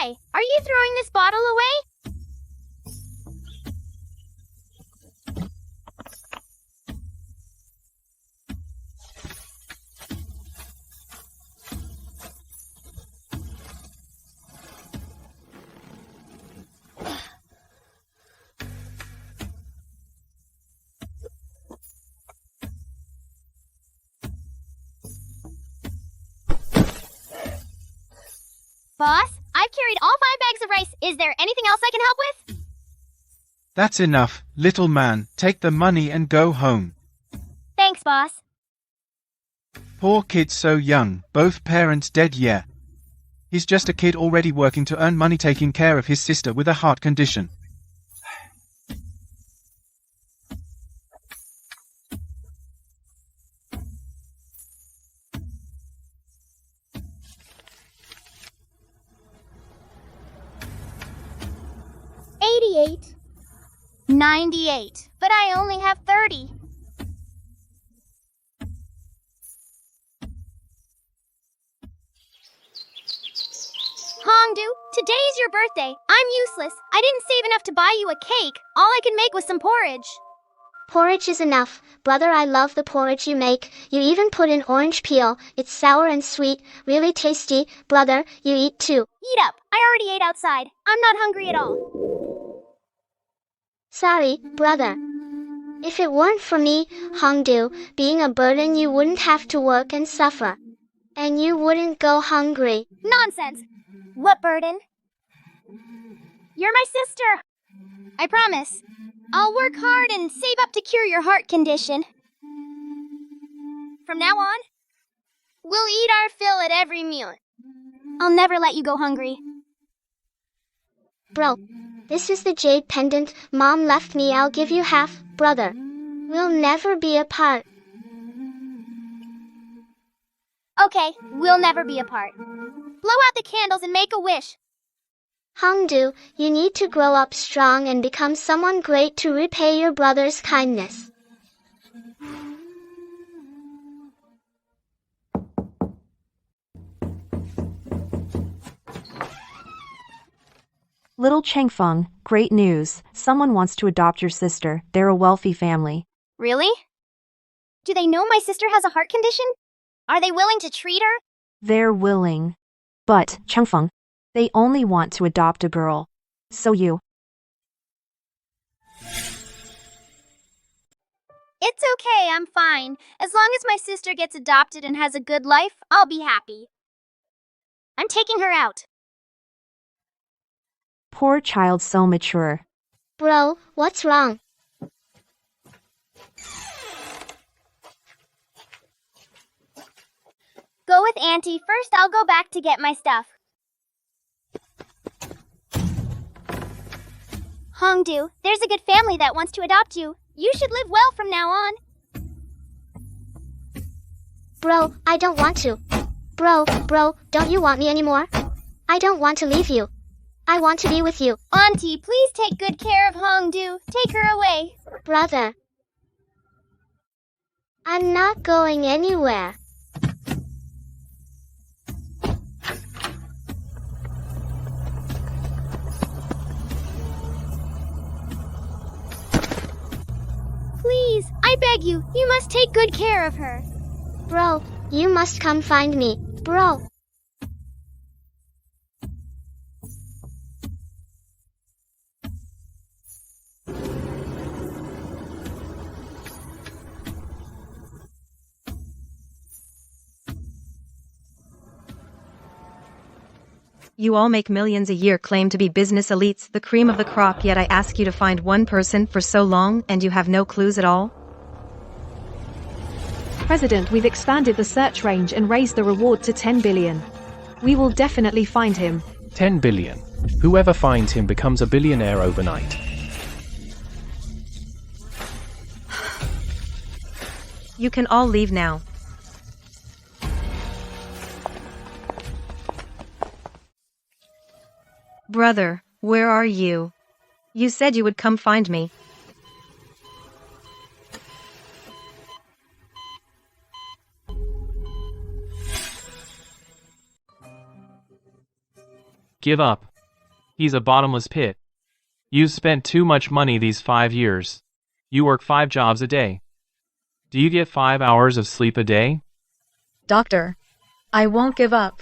Hi, are you throwing this bottle away? Boss, I've carried all 5 bags of rice. Is there anything else I can help with? That's enough, little man. Take the money and go home. Thanks, boss. Poor kid, so young, both parents dead. Yeah. He's just a kid already working to earn money taking care of his sister with a heart condition. $88. $98. But I only have 30. Hongdu, today's your birthday. I'm useless. I didn't save enough to buy you a cake. All I can make was some porridge. Porridge is enough. Brother, I love the porridge you make. You even put in orange peel. It's sour and sweet, really tasty. Brother, you eat too. Eat up. I already ate outside. I'm not hungry at all. Sorry, brother. If it weren't for me, Hongdu, being a burden, you wouldn't have to work and suffer. And you wouldn't go hungry. Nonsense. What burden? You're my sister. I promise. I'll work hard and save up to cure your heart condition. From now on, we'll eat our fill at every meal. I'll never let you go hungry. Bro, this is the jade pendant Mom left me. I'll give you half, brother. We'll never be apart. Okay, we'll never be apart. Blow out the candles and make a wish. Hongdu, you need to grow up strong and become someone great to repay your brother's kindness. Little Changfeng, great news. Someone wants to adopt your sister. They're a wealthy family. Really? Do they know my sister has a heart condition? Are they willing to treat her? They're willing. But, Changfeng, they only want to adopt a girl. So you. It's okay, I'm fine. As long as my sister gets adopted and has a good life, I'll be happy. I'm taking her out. Poor child, so mature. Bro, what's wrong? Go with Auntie. First, I'll go back to get my stuff. Hongdu, there's a good family that wants to adopt you. You should live well from now on. Bro, I don't want to. Bro, don't you want me anymore? I don't want to leave you. I want to be with you. Auntie, please take good care of Hongdu. Take her away. Brother. I'm not going anywhere. Please, I beg you, you must take good care of her. Bro, you must come find me. Bro. You all make millions a year, claim to be business elites, the cream of the crop, yet I ask you to find one person for so long and you have no clues at all? President, we've expanded the search range and raised the reward to 10 billion. We will definitely find him. 10 billion. Whoever finds him becomes a billionaire overnight. You can all leave now. Brother, where are you? You said you would come find me. Give up. He's a bottomless pit. You've spent too much money these 5 years. You work 5 jobs a day. Do you get 5 hours of sleep a day? Doctor, I won't give up.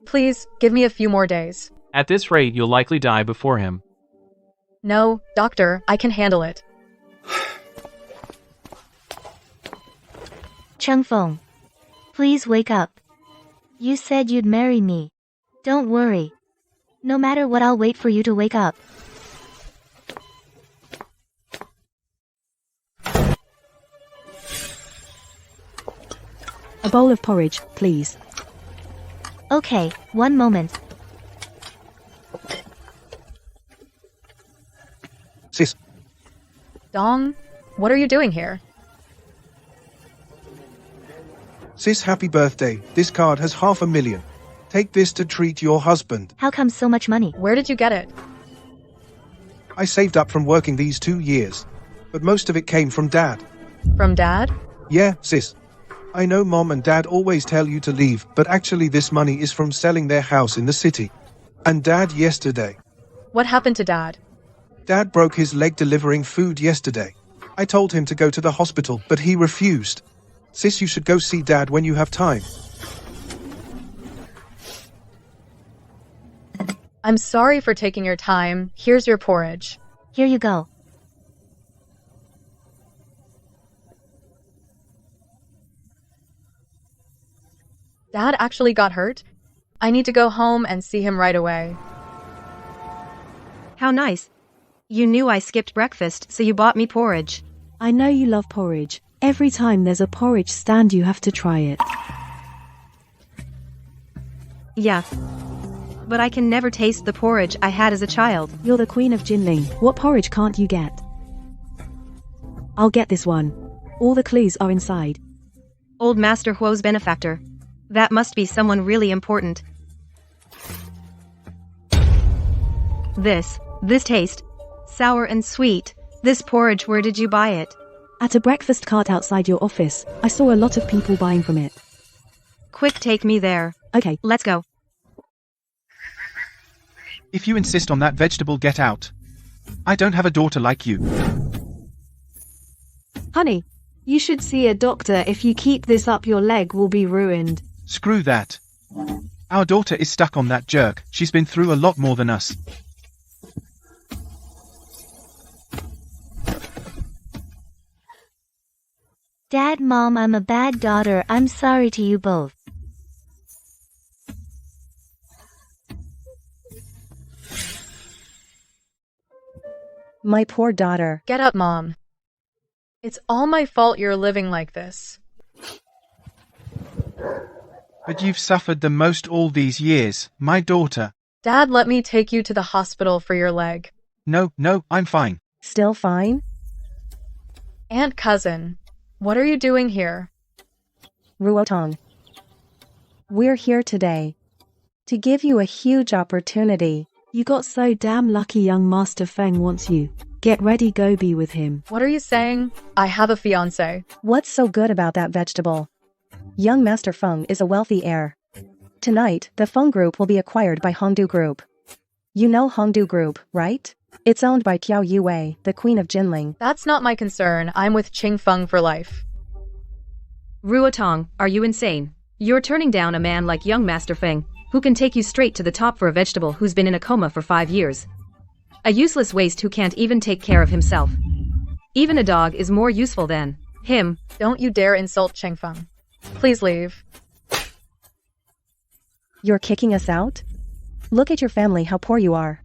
Please, give me a few more days. At this rate, you'll likely die before him. No, doctor, I can handle it. Changfeng, please wake up. You said you'd marry me. Don't worry. No matter what, I'll wait for you to wake up. A bowl of porridge, please. Okay, one moment. Sis, Dong, what are you doing here? sis, happy birthday. This card has 500,000. Take this to treat your husband. How come so much money? Where did you get it? I saved up from working these 2 years, but most of it came from Dad. From Dad? Yeah, sis. I know Mom and Dad always tell you to leave, but actually this money is from selling their house in the city. And Dad yesterday. What happened to Dad? Dad broke his leg delivering food yesterday. I told him to go to the hospital, but he refused. Sis, you should go see Dad when you have time. I'm sorry for taking your time. Here's your porridge. Here you go. Dad actually got hurt? I need to go home and see him right away. How nice. You knew I skipped breakfast, so you bought me porridge. I know you love porridge. Every time there's a porridge stand, you have to try it. Yeah. But I can never taste the porridge I had as a child. You're the queen of Jinling. What porridge can't you get? I'll get this one. All the clues are inside. Old Master Huo's benefactor. That must be someone really important. This taste. Sour and sweet. This porridge, where did you buy it? At a breakfast cart outside your office. I saw a lot of people buying from it. Quick, take me there. Okay, let's go. If you insist on that vegetable, get out. I don't have a daughter like you. Honey, you should see a doctor. If you keep this up, your leg will be ruined. Screw that. Our daughter is stuck on that jerk. She's been through a lot more than us. Dad, Mom, I'm a bad daughter. I'm sorry to you both. My poor daughter. Get up, Mom. It's all my fault you're living like this. But you've suffered the most all these years, my daughter. Dad, let me take you to the hospital for your leg. No, I'm fine. Still fine? Aunt Cousin, what are you doing here? Ruotong. We're here today to give you a huge opportunity. You got so damn lucky. Young Master Feng wants you. Get ready, go be with him. What are you saying? I have a fiancé. What's so good about that vegetable? Young Master Feng is a wealthy heir. Tonight, the Feng Group will be acquired by Hongdu Group. You know Hongdu Group, right? It's owned by Tiao Yue, the Queen of Jinling. That's not my concern. I'm with Qing Feng for life. Ruotong, are you insane? You're turning down a man like young Master Feng, who can take you straight to the top for a vegetable who's been in a coma for 5 years. A useless waste who can't even take care of himself. Even a dog is more useful than him. Don't you dare insult Qing Feng. Please leave. You're kicking us out? Look at your family, how poor you are.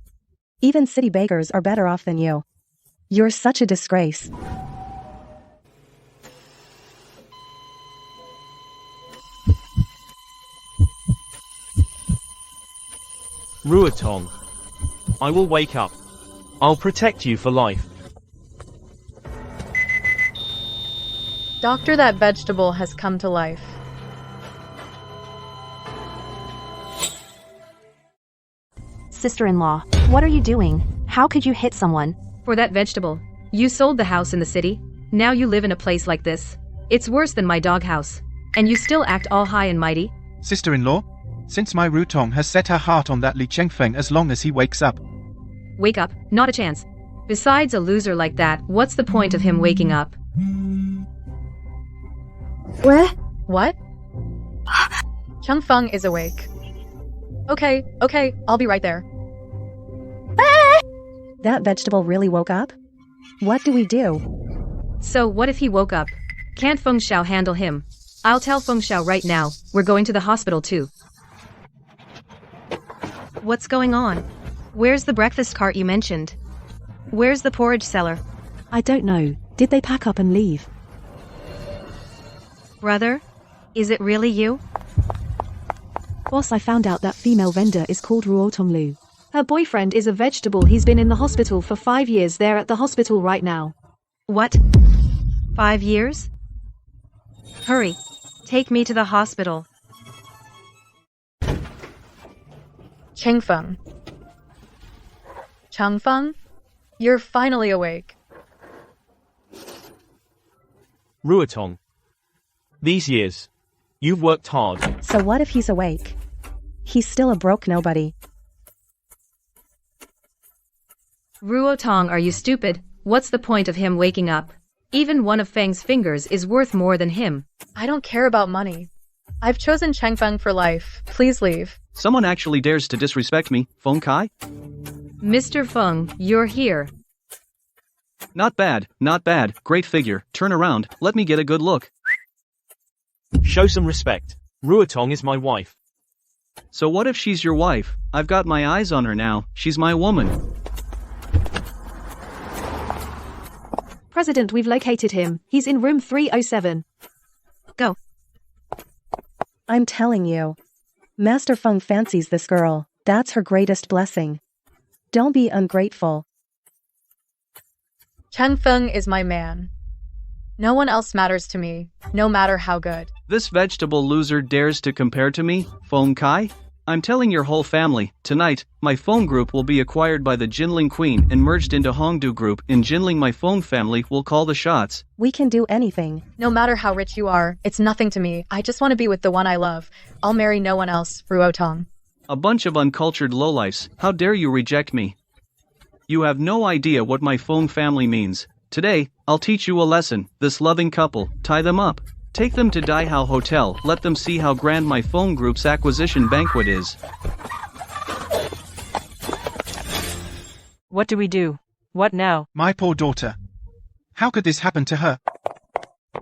Even city beggars are better off than you. You're such a disgrace. Ruotong. I will wake up. I'll protect you for life. Doctor, that vegetable has come to life. Sister-in-law, what are you doing? How could you hit someone? For that vegetable. You sold the house in the city. Now you live in a place like this. It's worse than my doghouse. And you still act all high and mighty? Sister-in-law? Since my Rutong has set her heart on that Li Chengfeng as long as he wakes up. Wake up, not a chance. Besides a loser like that, what's the point of him waking up? Where? What? KungFu is awake. Okay, I'll be right there. That vegetable really woke up? What do we do? So what if he woke up? Can't Feng Xiao handle him? I'll tell Feng Xiao right now, we're going to the hospital too. What's going on? Where's the breakfast cart you mentioned? Where's the porridge seller? I don't know. Did they pack up and leave? Brother? Is it really you? Boss, I found out that female vendor is called Ruotonglu. Her boyfriend is a vegetable. He's been in the hospital for 5 years. They're at the hospital right now. What? 5 years? Hurry. Take me to the hospital. KungFu. KungFu? You're finally awake. Ruotong. These years, you've worked hard. So what if he's awake? He's still a broke nobody. Ruotong, are you stupid? What's the point of him waking up? Even one of Feng's fingers is worth more than him. I don't care about money. I've chosen KungFu for life. Please leave. Someone actually dares to disrespect me, Feng Kai? Mr. Feng, you're here. Not bad, not bad. Great figure. Turn around, let me get a good look. Show some respect. Ruotong is my wife. So what if she's your wife? I've got my eyes on her now. She's my woman. President, we've located him. He's in room 307. Go. I'm telling you. Master Feng fancies this girl. That's her greatest blessing. Don't be ungrateful. KungFu is my man. No one else matters to me, no matter how good. This vegetable loser dares to compare to me, Feng Kai? I'm telling your whole family, tonight, my phone group will be acquired by the Jinling Queen and merged into Hongdu Group. In Jinling, my phone family will call the shots. We can do anything. No matter how rich you are, it's nothing to me. I just want to be with the one I love. I'll marry no one else, Ruotong. A bunch of uncultured lowlifes, how dare you reject me? You have no idea what my phone family means. Today, I'll teach you a lesson. This loving couple, tie them up. Take them to Daihao Hotel, let them see how grand my phone group's acquisition banquet is. What do we do? What now? My poor daughter. How could this happen to her?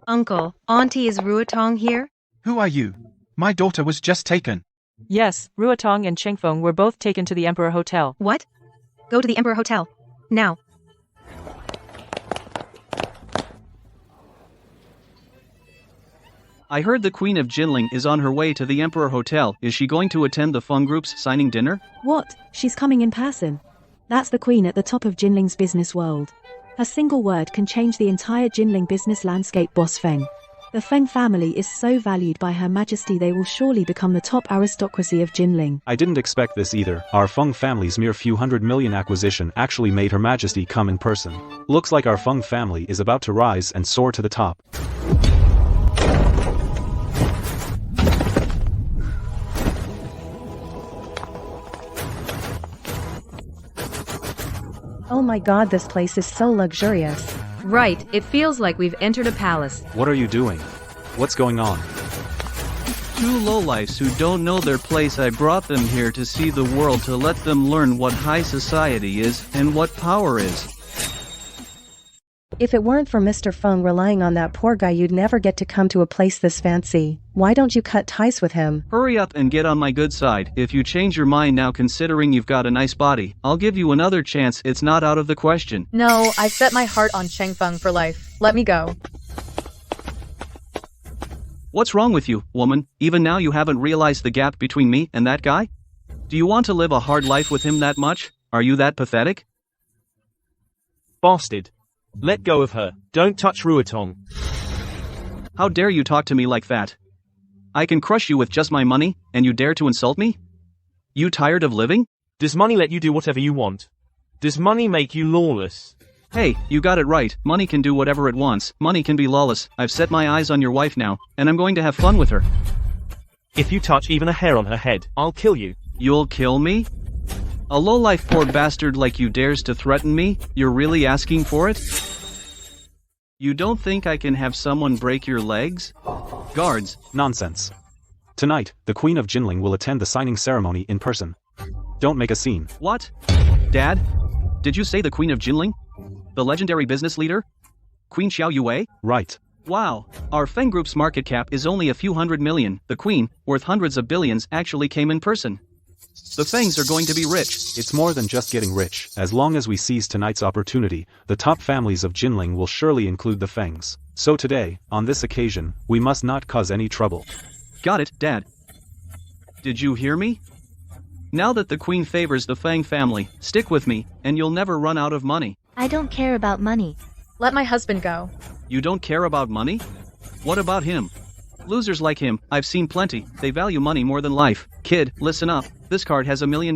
Uncle, Auntie, is Ruotong here? Who are you? My daughter was just taken. Yes, Ruotong and Chengfeng were both taken to the Emperor Hotel. What? Go to the Emperor Hotel. Now. I heard the Queen of Jinling is on her way to the Emperor Hotel. Is she going to attend the Feng Group's signing dinner? What? She's coming in person. That's the queen at the top of Jinling's business world. A single word can change the entire Jinling business landscape, Boss Feng. The Feng family is so valued by Her Majesty they will surely become the top aristocracy of Jinling. I didn't expect this either. Our Feng family's mere few hundred million acquisition actually made Her Majesty come in person. Looks like our Feng family is about to rise and soar to the top. Oh my god, this place is so luxurious. Right, it feels like we've entered a palace. What are you doing? What's going on? Two lowlifes who don't know their place. I brought them here to see the world, to let them learn what high society is and what power is. If it weren't for Mr. Feng relying on that poor guy, you'd never get to come to a place this fancy. Why don't you cut ties with him? Hurry up and get on my good side. If you change your mind now, considering you've got a nice body, I'll give you another chance. It's not out of the question. No, I've set my heart on KungFu for life. Let me go. What's wrong with you, woman? Even now you haven't realized the gap between me and that guy? Do you want to live a hard life with him that much? Are you that pathetic? Bastard. Let go of her. Don't touch Ruotong. How dare you talk to me like that? I can crush you with just my money, and you dare to insult me? You tired of living? Does money let you do whatever you want? Does money make you lawless? Hey, you got it right. Money can do whatever it wants. Money can be lawless. I've set my eyes on your wife now, and I'm going to have fun with her. If you touch even a hair on her head, I'll kill you. You'll kill me? A lowlife poor bastard like you dares to threaten me? You're really asking for it? You don't think I can have someone break your legs? Guards. Nonsense. Tonight, the Queen of Jinling will attend the signing ceremony in person. Don't make a scene. What? Dad? Did you say the Queen of Jinling? The legendary business leader? Queen Xiao Yue? Right. Wow, our Feng Group's market cap is only a few hundred million. The Queen, worth hundreds of billions, actually came in person. The Fengs are going to be rich. It's more than just getting rich. As long as we seize tonight's opportunity, the top families of Jinling will surely include the Fengs. So today, on this occasion, we must not cause any trouble. Got it, Dad. Did you hear me? Now that the Queen favors the Feng family, stick with me, and you'll never run out of money. I don't care about money. Let my husband go. You don't care about money? What about him? Losers like him, I've seen plenty. They value money more than life. Kid, listen up. This card has $1 million.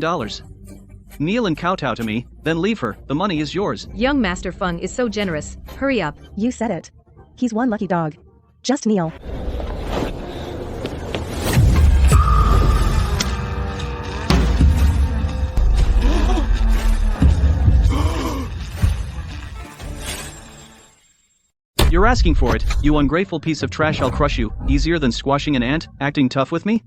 Kneel and kowtow to me, then leave her. The money is yours. Young Master Feng is so generous. Hurry up. You said it. He's one lucky dog. Just kneel. You're asking for it, you ungrateful piece of trash. I'll crush you. Easier than squashing an ant, acting tough with me?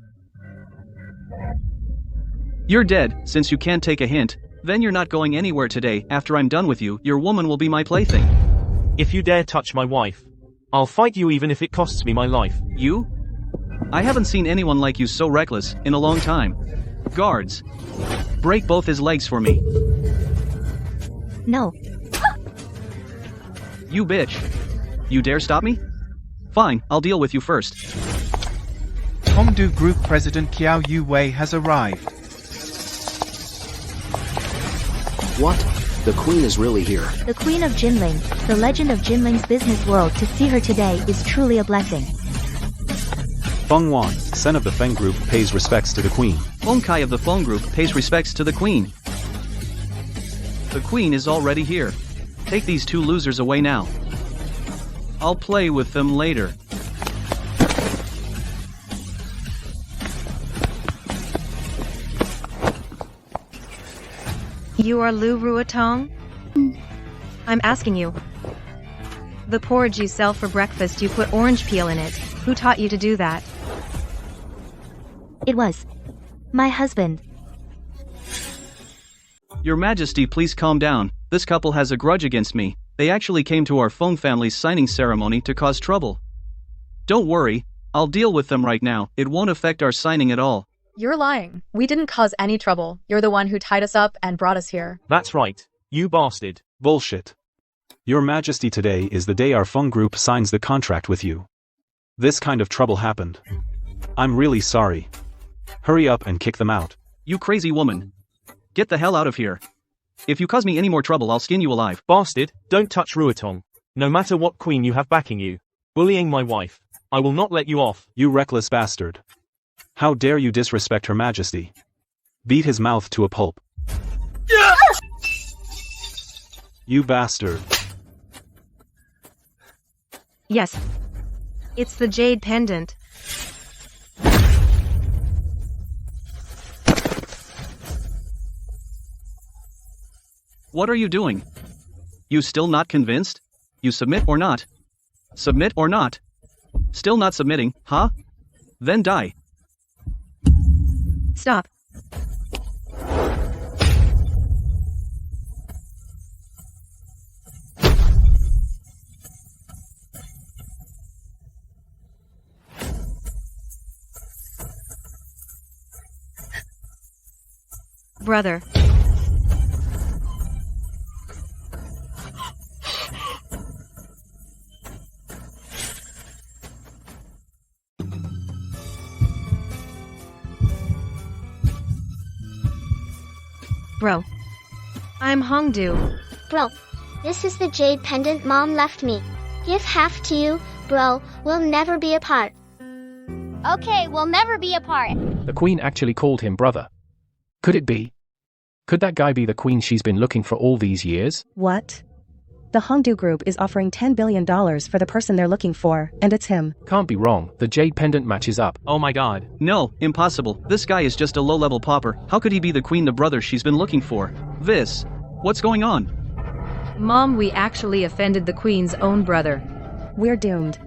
You're dead, since you can't take a hint. Then you're not going anywhere today. After I'm done with you, your woman will be my plaything. If you dare touch my wife, I'll fight you even if it costs me my life. You? I haven't seen anyone like you so reckless in a long time. Guards. Break both his legs for me. No. You bitch. You dare stop me? Fine, I'll deal with you first. Hongdu Group President Qiao Yue has arrived. What? The Queen is really here. The Queen of Jinling, the legend of Jinling's business world. To see her today is truly a blessing. Feng Wan, son of the Feng Group, pays respects to the Queen. Feng Kai of the Feng Group pays respects to the Queen. The Queen is already here. Take these two losers away now. I'll play with them later. You are Lu Ruotong? I'm asking you. The porridge you sell for breakfast, you put orange peel in it. Who taught you to do that? It was my husband. Your Majesty, please calm down. This couple has a grudge against me. They actually came to our Feng family's signing ceremony to cause trouble. Don't worry, I'll deal with them right now. It won't affect our signing at all. You're lying. We didn't cause any trouble. You're the one who tied us up and brought us here. That's right. You bastard. Bullshit. Your Majesty, today is the day our Feng Group signs the contract with you. This kind of trouble happened. I'm really sorry. Hurry up and kick them out. You crazy woman. Get the hell out of here. If you cause me any more trouble, I'll skin you alive. Bastard, don't touch Ruotong. No matter what queen you have backing you. Bullying my wife. I will not let you off. You reckless bastard. How dare you disrespect Her Majesty? Beat his mouth to a pulp. You bastard. Yes. It's the jade pendant. What are you doing? You still not convinced? You submit or not? Submit or not? Still not submitting, huh? Then die. Stop. Brother. Bro. I'm Hongdu. Bro, this is the jade pendant Mom left me. Give half to you, bro. We'll never be apart. Okay, we'll never be apart. The Queen actually called him brother. Could it be? Could that guy be the Queen she's been looking for all these years? What? The Hongdu Group is offering $10 billion for the person they're looking for, and it's him. Can't be wrong, the jade pendant matches up. Oh my god. No, impossible. This guy is just a low-level pauper. How could he be the queen, the brother she's been looking for? What's going on? Mom, we actually offended the Queen's own brother. We're doomed.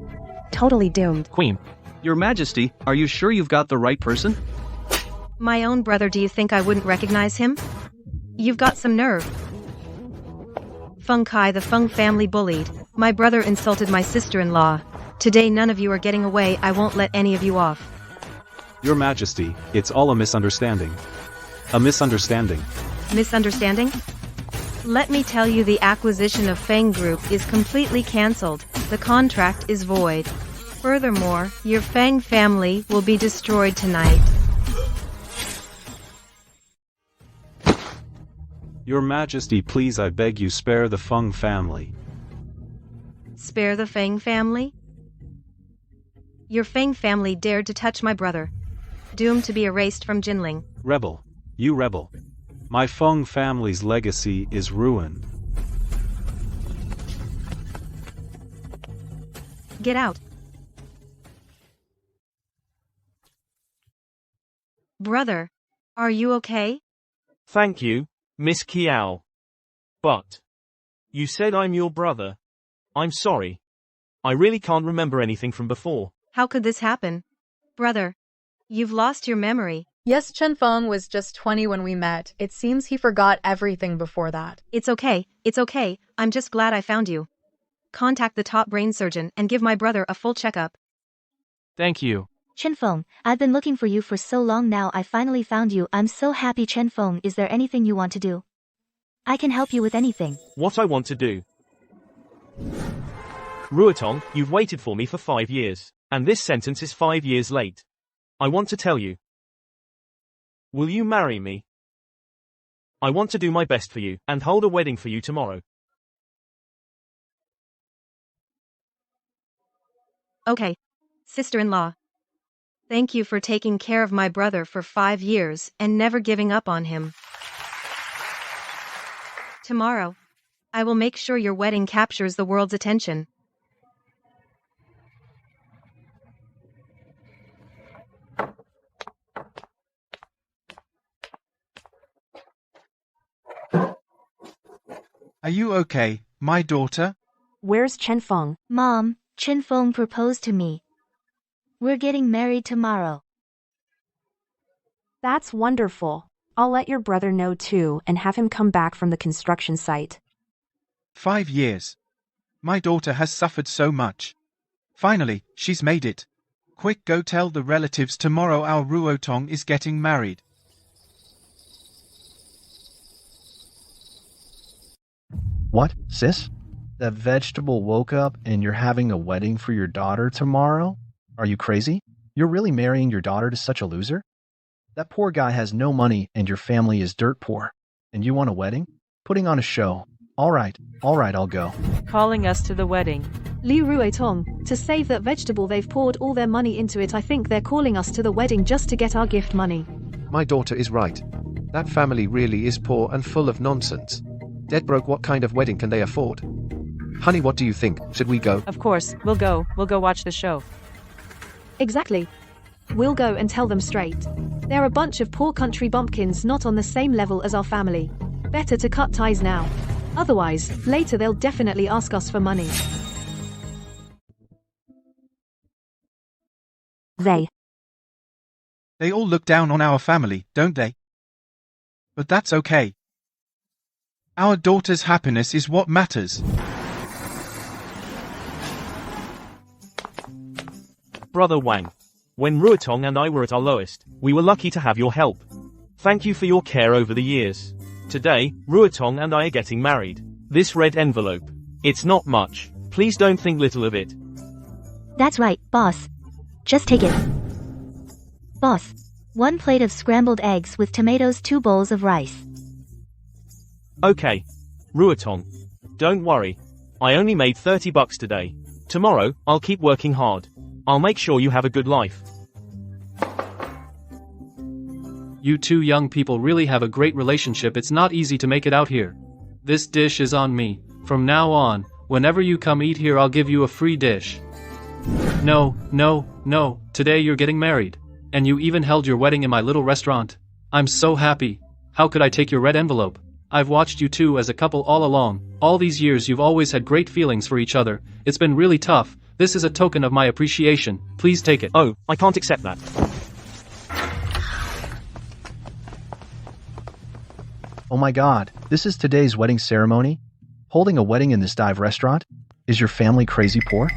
Totally doomed. Queen. Your Majesty, are you sure you've got the right person? My own brother, do you think I wouldn't recognize him? You've got some nerve. Feng Kai, the Feng family bullied. My brother insulted my sister-in-law. Today none of you are getting away. I won't let any of you off. Your Majesty, it's all a misunderstanding. A misunderstanding. Misunderstanding? Let me tell you, the acquisition of Feng Group is completely cancelled. The contract is void. Furthermore, your Feng family will be destroyed tonight. Your Majesty, please, I beg you, spare the Feng family. Spare the Feng family? Your Feng family dared to touch my brother. Doomed to be erased from Jinling. Rebel. You rebel. My Feng family's legacy is ruined. Get out. Brother, are you okay? Thank you, Miss Kiao. But you said I'm your brother. I'm sorry. I really can't remember anything from before. How could this happen? Brother, you've lost your memory. Yes, Chen Feng was just 20 when we met. It seems he forgot everything before that. It's okay. I'm just glad I found you. Contact the top brain surgeon and give my brother a full checkup. Thank you. Chen Feng, I've been looking for you for so long now. I finally found you. I'm so happy. Chen Feng, is there anything you want to do? I can help you with anything. What I want to do. Ruotong, you've waited for me for 5 years, and this sentence is 5 years late. I want to tell you. Will you marry me? I want to do my best for you, and hold a wedding for you tomorrow. Okay. Sister-in-law. Thank you for taking care of my brother for 5 years and never giving up on him. Tomorrow, I will make sure your wedding captures the world's attention. Are you okay, my daughter? Where's Chen Feng? Mom, Chen Feng proposed to me. We're getting married tomorrow. That's wonderful. I'll let your brother know too and have him come back from the construction site. 5 years. My daughter has suffered so much. Finally, she's made it. Quick, go tell the relatives tomorrow our Ruotong is getting married. What, sis? That vegetable woke up and you're having a wedding for your daughter tomorrow? Are you crazy? You're really marrying your daughter to such a loser? That poor guy has no money and your family is dirt poor. And you want a wedding? Putting on a show. All right, I'll go. Calling us to the wedding. Li Ruotong, to save that vegetable they've poured all their money into it. I think they're calling us to the wedding just to get our gift money. My daughter is right. That family really is poor and full of nonsense. Dead broke, what kind of wedding can they afford? Honey, what do you think? Should we go? Of course, we'll go watch the show. Exactly. We'll go and tell them straight. They're a bunch of poor country bumpkins not on the same level as our family. Better to cut ties now. Otherwise, later they'll definitely ask us for money. They all look down on our family, don't they? But that's okay. Our daughter's happiness is what matters. Brother Wang. When Ruotong and I were at our lowest, we were lucky to have your help. Thank you for your care over the years. Today, Ruotong and I are getting married. This red envelope. It's not much. Please don't think little of it. That's right, boss. Just take it. Boss. 1 plate of scrambled eggs with tomatoes, 2 bowls of rice. Okay. Ruotong. Don't worry. I only made $30 today. Tomorrow, I'll keep working hard. I'll make sure you have a good life. You two young people really have a great relationship. It's not easy to make it out here. This dish is on me. From now on, whenever you come eat here I'll give you a free dish. No, no, no, today you're getting married. And you even held your wedding in my little restaurant. I'm so happy. How could I take your red envelope? I've watched you two as a couple all along. All these years you've always had great feelings for each other. It's been really tough. This is a token of my appreciation. Please take it. Oh, I can't accept that. Oh my god, this is today's wedding ceremony? Holding a wedding in this dive restaurant? Is your family crazy poor?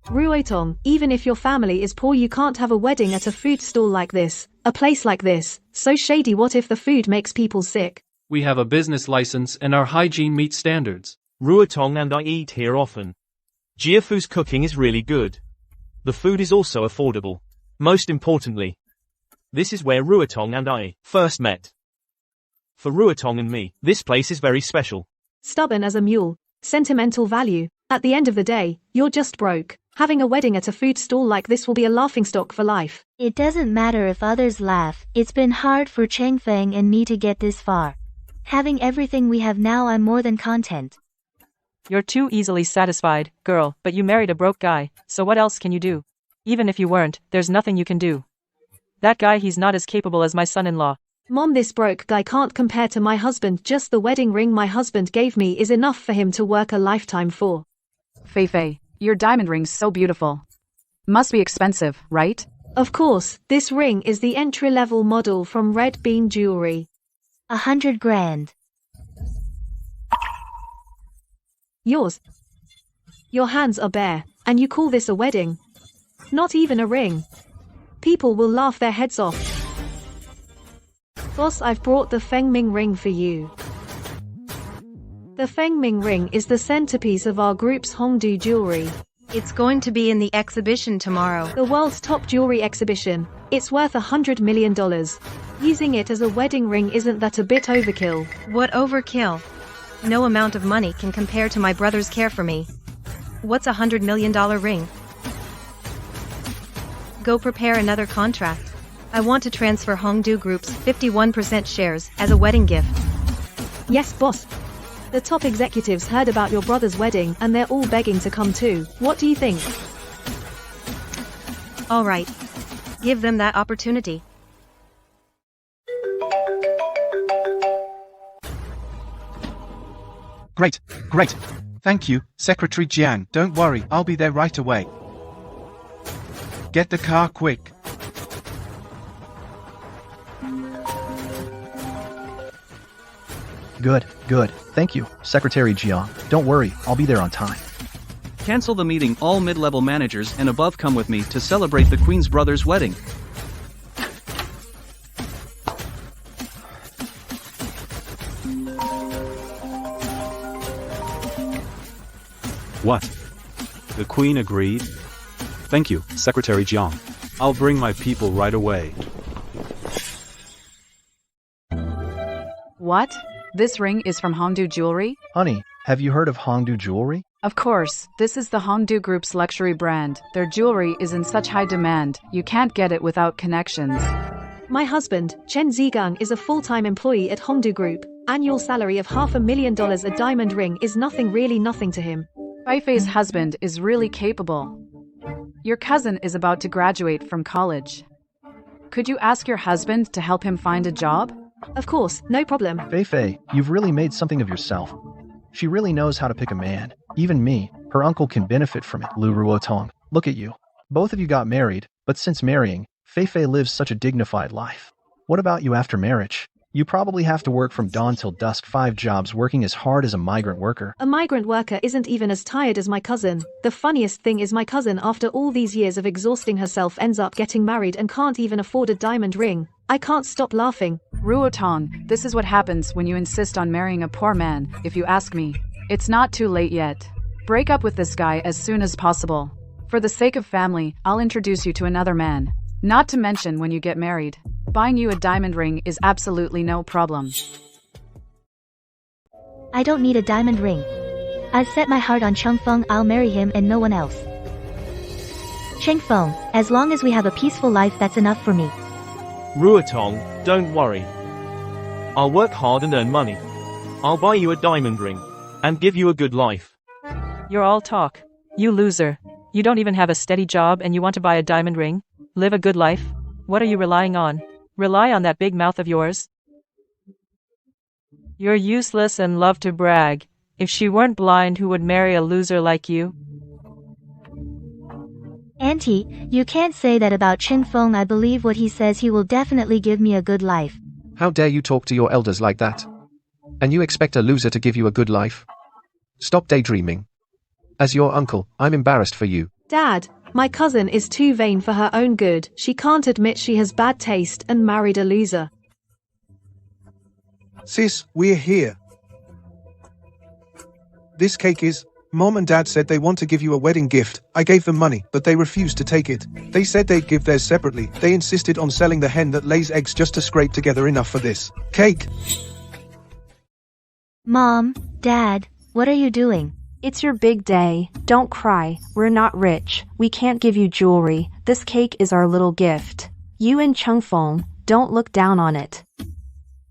Ruotong, even if your family is poor you can't have a wedding at a food stall like this, a place like this. So shady. What if the food makes people sick? We have a business license and our hygiene meets standards. Ruotong and I eat here often. Jiafu's cooking is really good. The food is also affordable. Most importantly, this is where Ruotong and I first met. For Ruotong and me, this place is very special. Stubborn as a mule. Sentimental value. At the end of the day, you're just broke. Having a wedding at a food stall like this will be a laughingstock for life. It doesn't matter if others laugh. It's been hard for Changfeng and me to get this far. Having everything we have now, I'm more than content. You're too easily satisfied, girl, but you married a broke guy, so what else can you do? Even if you weren't, there's nothing you can do. That guy, he's not as capable as my son-in-law. Mom, this broke guy can't compare to my husband. Just the wedding ring my husband gave me is enough for him to work a lifetime for. Fei, your diamond ring's so beautiful. Must be expensive, right? Of course, this ring is the entry-level model from Red Bean Jewelry. 100 grand. Yours. Your hands are bare, and you call this a wedding? Not even a ring. People will laugh their heads off. Boss, I've brought the Feng Ming ring for you. The Feng Ming ring is the centerpiece of our group's Hongdu jewelry. It's going to be in the exhibition tomorrow. The world's top jewelry exhibition. It's worth $100 million. Using it as a wedding ring, isn't that a bit overkill? What overkill? No amount of money can compare to my brother's care for me. What's a $100 million ring? Go prepare another contract. I want to transfer Hongdu Group's 51% shares as a wedding gift. Yes, boss. The top executives heard about your brother's wedding and they're all begging to come too. What do you think? All right. Give them that opportunity. Great, great. Thank you, Secretary Jiang. Don't worry, I'll be there right away. Get the car quick. Good. Thank you, Secretary Jiang. Don't worry, I'll be there on time. Cancel the meeting. All mid-level managers and above come with me to celebrate the Queen's brother's wedding. What? The Queen agreed? Thank you, Secretary Jiang. I'll bring my people right away. What? This ring is from Hongdu Jewelry? Honey, have you heard of Hongdu Jewelry? Of course, this is the Hongdu Group's luxury brand. Their jewelry is in such high demand, you can't get it without connections. My husband, Chen Zigang, is a full-time employee at Hongdu Group. Annual salary of $500,000. A diamond ring is really nothing to him. Feifei's husband is really capable. Your cousin is about to graduate from college. Could you ask your husband to help him find a job? Of course, no problem. Fei, you've really made something of yourself. She really knows how to pick a man. Even me, her uncle, can benefit from it. Lu Ruotong, look at you. Both of you got married, but since marrying, Fei lives such a dignified life. What about you after marriage? You probably have to work from dawn till dusk, 5 jobs, working as hard as a migrant worker. A migrant worker isn't even as tired as my cousin. The funniest thing is my cousin, after all these years of exhausting herself, ends up getting married and can't even afford a diamond ring. I can't stop laughing. Ruotong, this is what happens when you insist on marrying a poor man, if you ask me. It's not too late yet. Break up with this guy as soon as possible. For the sake of family, I'll introduce you to another man. Not to mention when you get married. Buying you a diamond ring is absolutely no problem. I don't need a diamond ring. I've set my heart on Changfeng. I'll marry him and no one else. Changfeng, as long as we have a peaceful life, that's enough for me. Ruotong, don't worry. I'll work hard and earn money. I'll buy you a diamond ring. And give you a good life. You're all talk. You loser. You don't even have a steady job and you want to buy a diamond ring? Live a good life? What are you relying on? Rely on that big mouth of yours? You're useless and love to brag. If she weren't blind, who would marry a loser like you? Auntie, you can't say that about Qingfeng. I believe what he says. He will definitely give me a good life. How dare you talk to your elders like that? And you expect a loser to give you a good life? Stop daydreaming. As your uncle, I'm embarrassed for you. Dad, my cousin is too vain for her own good. She can't admit she has bad taste and married a loser. Sis, we're here. This cake is... Mom and Dad said they want to give you a wedding gift. I gave them money, but they refused to take it. They said they'd give theirs separately. They insisted on selling the hen that lays eggs just to scrape together enough for this cake. Mom, Dad, what are you doing? It's your big day. Don't cry. We're not rich. We can't give you jewelry. This cake is our little gift. You and Chengfeng, don't look down on it.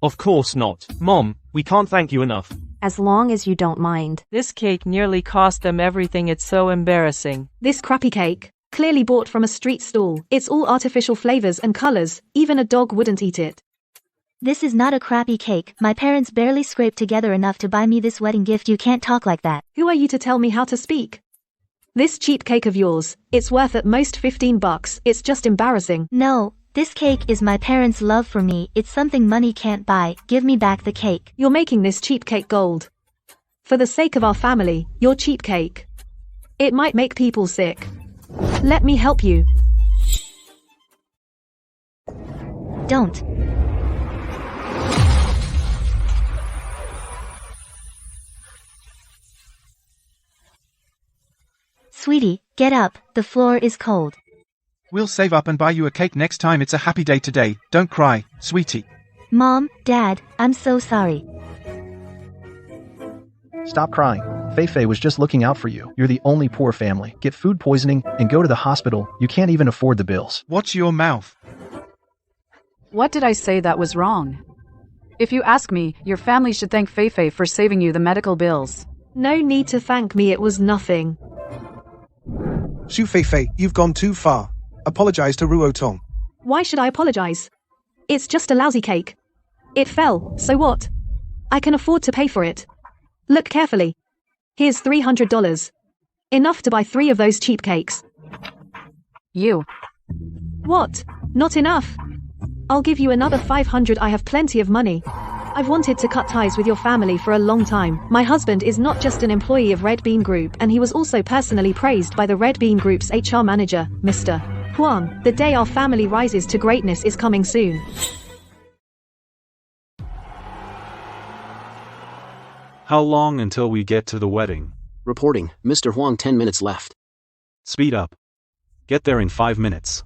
Of course not. Mom, we can't thank you enough. As long as you don't mind. This cake nearly cost them everything. It's so embarrassing. This crappy cake, clearly bought from a street stall. It's all artificial flavors and colors. Even a dog wouldn't eat it. This is not a crappy cake. My parents barely scraped together enough to buy me this wedding gift. You can't talk like that. Who are you to tell me how to speak? This cheap cake of yours, it's worth at most $15. It's just embarrassing. No, this cake is my parents' love for me. It's something money can't buy. Give me back the cake. You're making this cheap cake gold. For the sake of our family, your cheap cake. It might make people sick. Let me help you. Don't. Sweetie, get up. The floor is cold. We'll save up and buy you a cake next time. It's a happy day today. Don't cry, sweetie. Mom, Dad, I'm so sorry. Stop crying. Fei was just looking out for you. You're the only poor family. Get food poisoning and go to the hospital. You can't even afford the bills. Watch your mouth. What did I say that was wrong? If you ask me, your family should thank Fei for saving you the medical bills. No need to thank me. It was nothing. Xu Fei, you've gone too far. Apologize to Ruotong. Why should I apologize? It's just a lousy cake. It fell, so what? I can afford to pay for it. Look carefully. Here's $300. Enough to buy 3 of those cheap cakes. You. What? Not enough? I'll give you another $500. I have plenty of money. I've wanted to cut ties with your family for a long time. My husband is not just an employee of Red Bean Group, and he was also personally praised by the Red Bean Group's HR manager, Mr. Huang. The day our family rises to greatness is coming soon. How long until we get to the wedding? Reporting, Mr. Huang, 10 minutes left. Speed up. Get there in 5 minutes.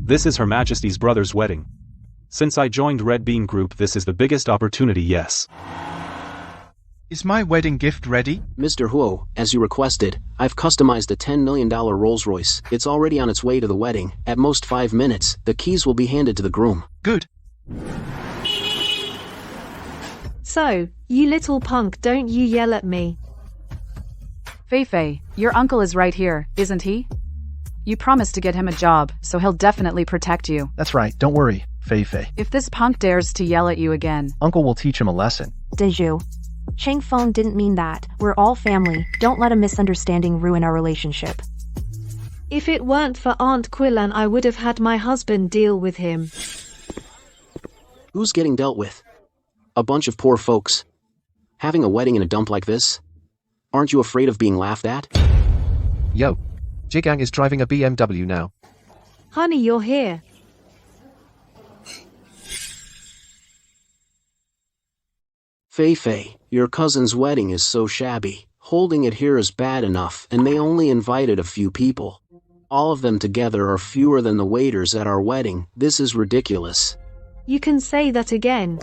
This is Her Majesty's brother's wedding. Since I joined Red Bean Group, this is the biggest opportunity, yes. Is my wedding gift ready? Mr. Huo, as you requested, I've customized a $10 million Rolls-Royce. It's already on its way to the wedding. At most 5 minutes, the keys will be handed to the groom. Good. So, you little punk, don't you yell at me. Fei, your uncle is right here, isn't he? You promised to get him a job, so he'll definitely protect you. That's right, don't worry, Fei. If this punk dares to yell at you again, Uncle will teach him a lesson. Deju. Changfeng didn't mean that. We're all family. Don't let a misunderstanding ruin our relationship. If it weren't for Aunt Quillan, I would have had my husband deal with him. Who's getting dealt with? A bunch of poor folks. Having a wedding in a dump like this? Aren't you afraid of being laughed at? Yo. Jigang is driving a BMW now. Honey, you're here. Fei, your cousin's wedding is so shabby. Holding it here is bad enough, and they only invited a few people. All of them together are fewer than the waiters at our wedding. This is ridiculous. You can say that again.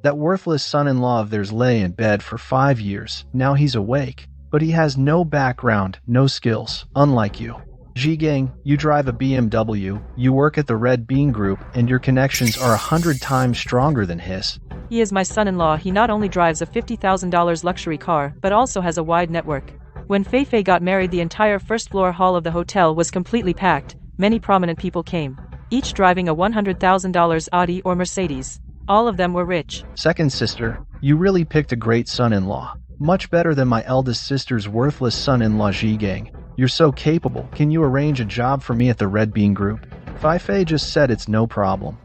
That worthless son-in-law of theirs lay in bed for 5 years. Now he's awake. But he has no background, no skills, unlike you. Zhigang, you drive a BMW, you work at the Red Bean Group, and your connections are 100 times stronger than his. He is my son-in-law. He not only drives a $50,000 luxury car, but also has a wide network. When Fei got married, the entire first-floor hall of the hotel was completely packed. Many prominent people came, each driving a $100,000 Audi or Mercedes. All of them were rich. Second sister, you really picked a great son-in-law. Much better than my eldest sister's worthless son-in-law Zhigang. You're so capable. Can you arrange a job for me at the Red Bean Group? Fei just said it's no problem.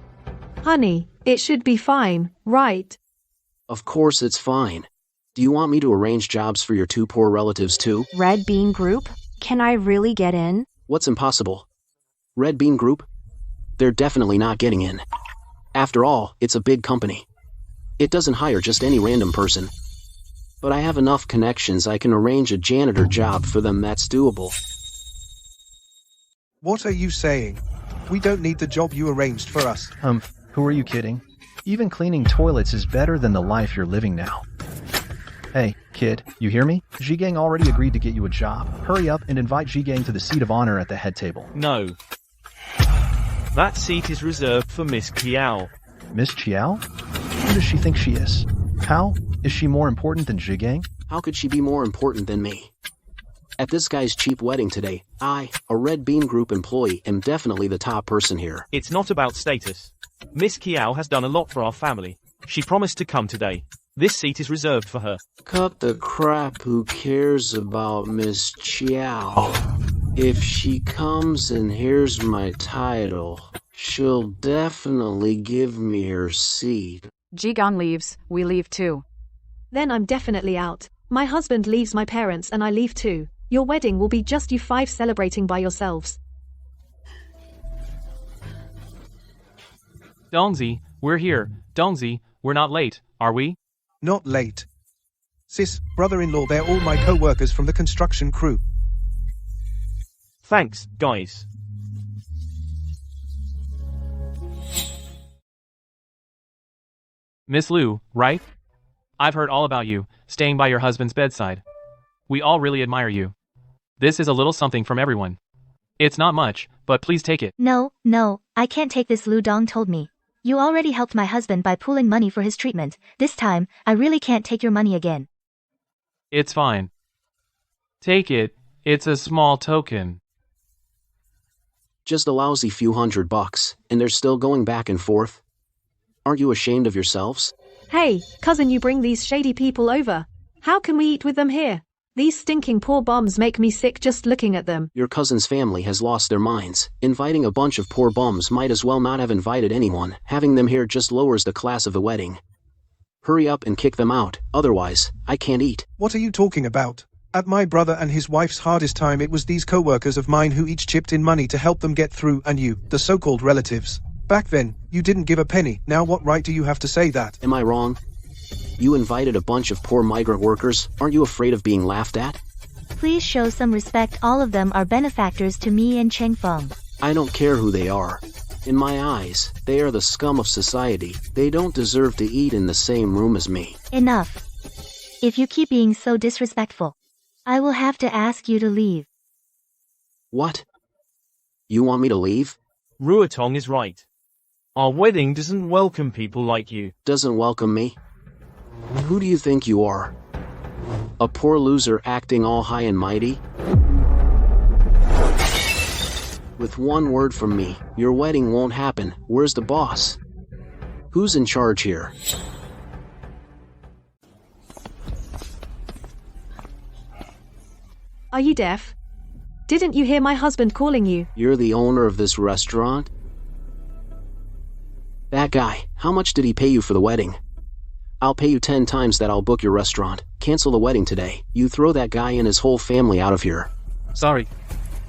Honey, it should be fine, right? Of course it's fine. Do you want me to arrange jobs for your two poor relatives too? Red Bean Group? Can I really get in? What's impossible? Red Bean Group? They're definitely not getting in. After all, it's a big company. It doesn't hire just any random person. But I have enough connections, I can arrange a janitor job for them that's doable. What are you saying? We don't need the job you arranged for us. Who are you kidding? Even cleaning toilets is better than the life you're living now. Hey, kid, you hear me? Zhigang already agreed to get you a job. Hurry up and invite Zhigang to the seat of honor at the head table. No. That seat is reserved for Miss Kiao. Miss Chiao? Who does she think she is? How? Is she more important than Zhigang? How could she be more important than me? At this guy's cheap wedding today, I, a Red Bean Group employee, am definitely the top person here. It's not about status. Miss Kiao has done a lot for our family. She promised to come today. This seat is reserved for her. Cut the crap, who cares about Miss Chiao? If she comes and hears my title, she'll definitely give me her seat. Zhigang leaves, we leave too. Then I'm definitely out. My husband leaves my parents and I leave too. Your wedding will be just you five celebrating by yourselves. Dongzi, we're here. Dongzi, we're not late, are we? Not late. Sis, brother-in-law, they're all my co-workers from the construction crew. Thanks, guys. Miss Liu, right? I've heard all about you, staying by your husband's bedside. We all really admire you. This is a little something from everyone. It's not much, but please take it. No, I can't take this, Lu Dong told me. You already helped my husband by pooling money for his treatment. This time, I really can't take your money again. It's fine. Take it, it's a small token. Just a lousy few $100, and they're still going back and forth. Aren't you ashamed of yourselves? Hey, cousin, you bring these shady people over. How can we eat with them here? These stinking poor bums make me sick just looking at them. Your cousin's family has lost their minds. Inviting a bunch of poor bums might as well not have invited anyone. Having them here just lowers the class of the wedding. Hurry up and kick them out, otherwise, I can't eat. What are you talking about? At my brother and his wife's hardest time, it was these co-workers of mine who each chipped in money to help them get through, and you, the so-called relatives. Back then, you didn't give a penny. Now what right do you have to say that? Am I wrong? You invited a bunch of poor migrant workers. Aren't you afraid of being laughed at? Please show some respect. All of them are benefactors to me and Cheng Feng. I don't care who they are. In my eyes, they are the scum of society. They don't deserve to eat in the same room as me. Enough. If you keep being so disrespectful, I will have to ask you to leave. What? You want me to leave? Ruotong is right. Our wedding doesn't welcome people like you. Doesn't welcome me? Who do you think you are? A poor loser acting all high and mighty? With one word from me, your wedding won't happen. Where's the boss? Who's in charge here? Are you deaf? Didn't you hear my husband calling you? You're the owner of this restaurant? That guy, how much did he pay you for the wedding? I'll pay you 10 times that. I'll book your restaurant. Cancel the wedding today. You throw that guy and his whole family out of here. Sorry.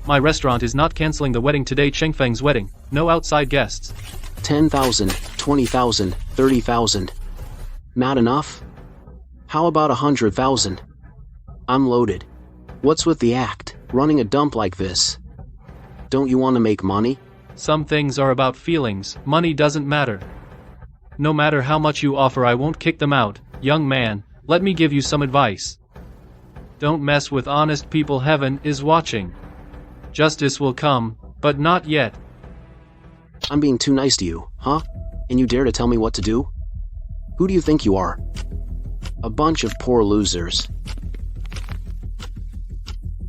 My restaurant is not canceling the wedding today. Chengfeng's wedding. No outside guests. 10,000, 20,000, 30,000. Not enough? How about 100,000? I'm loaded. What's with the act? Running a dump like this? Don't you want to make money? Some things are about feelings. Money doesn't matter. No matter how much you offer, I won't kick them out. Young man, let me give you some advice. Don't mess with honest people. Heaven is watching. Justice will come, but not yet. I'm being too nice to you, huh? And you dare to tell me what to do? Who do you think you are? A bunch of poor losers.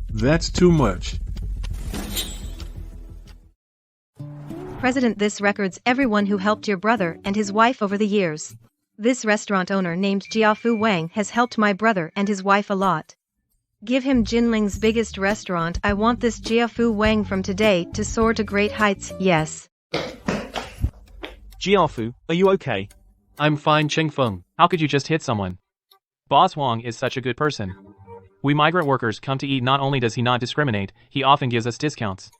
That's too much. President, this records everyone who helped your brother and his wife over the years. This restaurant owner named Jiafu Wang has helped my brother and his wife a lot. Give him Jinling's biggest restaurant. I want this Jiafu Wang from today to soar to great heights, yes. Jiafu, are you okay? I'm fine, Chengfeng. How could you just hit someone? Boss Wang is such a good person. We migrant workers come to eat. Not only does he not discriminate, he often gives us discounts.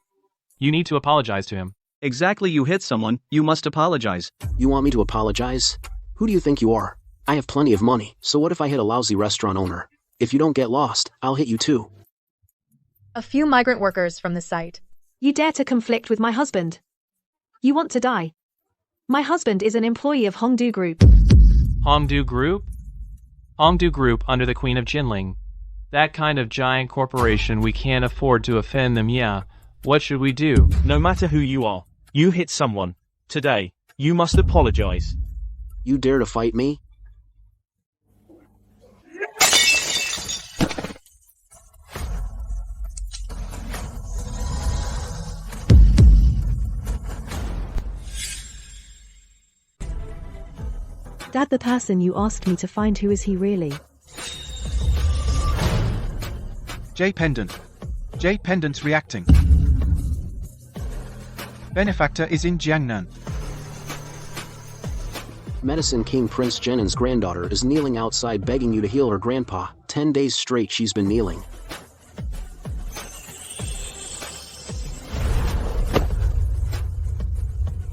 You need to apologize to him. Exactly, you hit someone, you must apologize. You want me to apologize? Who do you think you are? I have plenty of money, so what if I hit a lousy restaurant owner? If you don't get lost, I'll hit you too. A few migrant workers from the site. You dare to conflict with my husband? You want to die? My husband is an employee of Hongdu Group. Hongdu Group? Hongdu Group under the Queen of Jinling. That kind of giant corporation, we can't afford to offend them, yeah. What should we do? No matter who you are, you hit someone. Today, you must apologize. You dare to fight me? Dad, the person you asked me to find, who is he really? J Pendant. J Pendant's reacting. Benefactor is in Jiangnan. Medicine King Prince Jenin's granddaughter is kneeling outside begging you to heal her grandpa. 10 days straight she's been kneeling.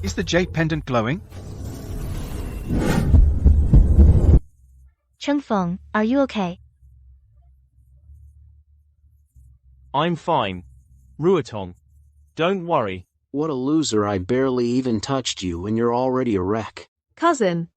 Is the J Pendant glowing? Chengfeng, are you okay? I'm fine. Ruotong. Don't worry. What a loser, I barely even touched you and you're already a wreck. Cousin,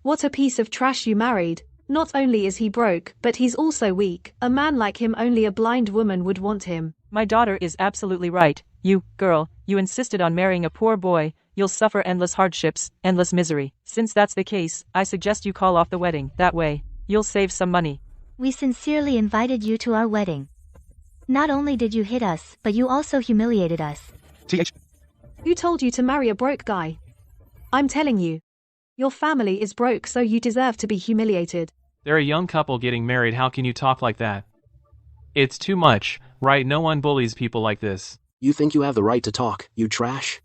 what a piece of trash you married. Not only is he broke, but he's also weak. A man like him, only a blind woman would want him. My daughter is absolutely right. You, girl, you insisted on marrying a poor boy. You'll suffer endless hardships, endless misery. Since that's the case, I suggest you call off the wedding. That way, you'll save some money. We sincerely invited you to our wedding. Not only did you hit us, but you also humiliated us. Who told you to marry a broke guy? I'm telling you. Your family is broke, so you deserve to be humiliated. They're a young couple getting married. How can you talk like that? It's too much, right? No one bullies people like this. You think you have the right to talk, you trash?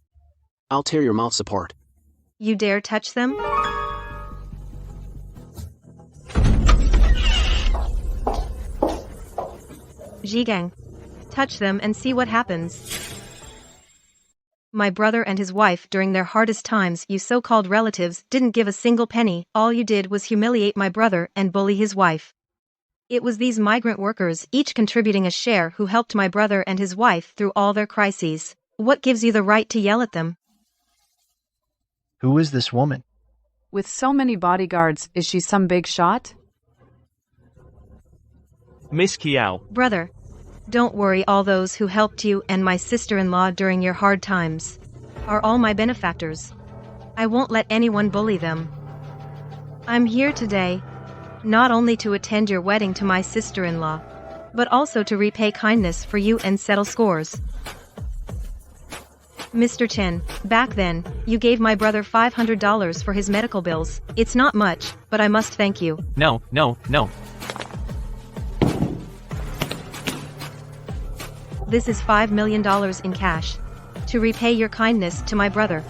I'll tear your mouths apart. You dare touch them? Zhigang. Touch them and see what happens. My brother and his wife, during their hardest times, you so-called relatives didn't give a single penny. All you did was humiliate my brother and bully his wife. It was these migrant workers, each contributing a share, who helped my brother and his wife through all their crises. What gives you the right to yell at them? Who is this woman? With so many bodyguards, is she some big shot? Miss Kiao. Brother, don't worry, all those who helped you and my sister-in-law during your hard times are all my benefactors. I won't let anyone bully them. I'm here today, not only to attend your wedding to my sister-in-law, but also to repay kindness for you and settle scores. Mr. Chen, back then, you gave my brother $500 for his medical bills. It's not much, but I must thank you. No. This is $5 million in cash to repay your kindness to my brother.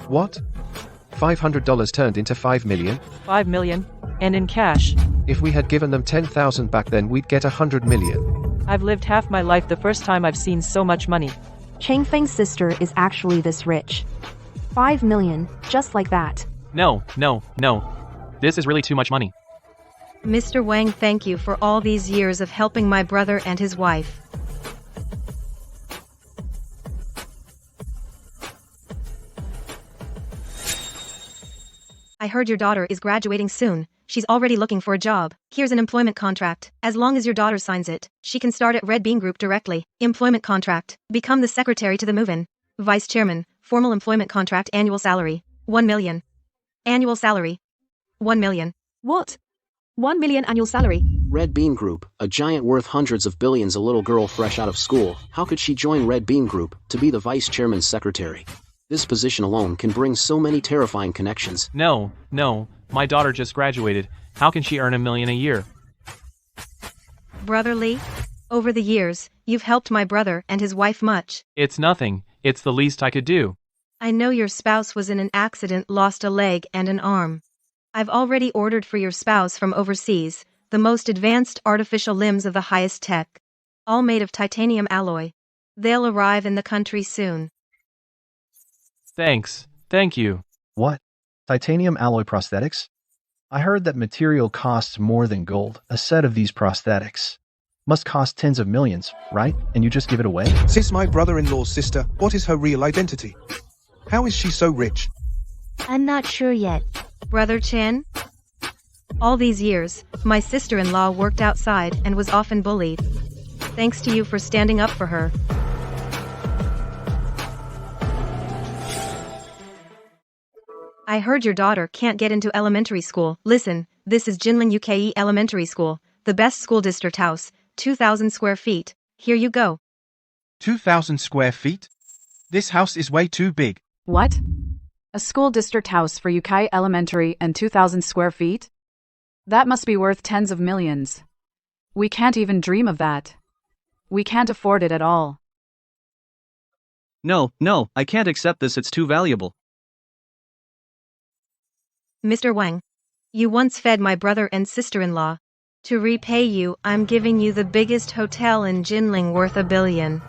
What? $500 turned into $5 million? $5 million? And in cash? If we had given them 10,000 back then, we'd get 100 million. I've lived half my life the first time I've seen so much money. Changfeng's sister is actually this rich. 5 million, just like that. No. This is really too much money. Mr. Wang, thank you for all these years of helping my brother and his wife. I heard your daughter is graduating soon. She's already looking for a job. Here's an employment contract. As long as your daughter signs it, she can start at Red Bean Group directly. Employment contract. Become the secretary to the move-in. Vice chairman. Formal employment contract. Annual salary. 1 million. Annual salary. 1 million. What? 1 million annual salary? Red Bean Group, a giant worth hundreds of billions. A little girl fresh out of school. How could she join Red Bean Group to be the vice chairman's secretary? This position alone can bring so many terrifying connections. No, my daughter just graduated. How can she earn $1 million a year? Brother Lee, over the years, you've helped my brother and his wife much. It's nothing. It's the least I could do. I know your spouse was in an accident, lost a leg and an arm. I've already ordered for your spouse from overseas the most advanced artificial limbs of the highest tech, all made of titanium alloy. They'll arrive in the country soon. Thanks. Thank you. What? Titanium alloy prosthetics? I heard that material costs more than gold. A set of these prosthetics must cost tens of millions, right? And you just give it away? Sis, my brother-in-law's sister, what is her real identity? How is she so rich? I'm not sure yet. Brother Chen? All these years, my sister-in-law worked outside and was often bullied. Thanks to you for standing up for her. I heard your daughter can't get into elementary school. Listen, this is Jinling UKE Elementary School, the best school district house, 2,000 square feet. Here you go. 2,000 square feet? This house is way too big. What? A school district house for Yukai Elementary and 2,000 square feet? That must be worth tens of millions. We can't even dream of that. We can't afford it at all. No, I can't accept this. It's too valuable. Mr. Wang, you once fed my brother and sister-in-law. To repay you, I'm giving you the biggest hotel in Jinling worth $1 billion.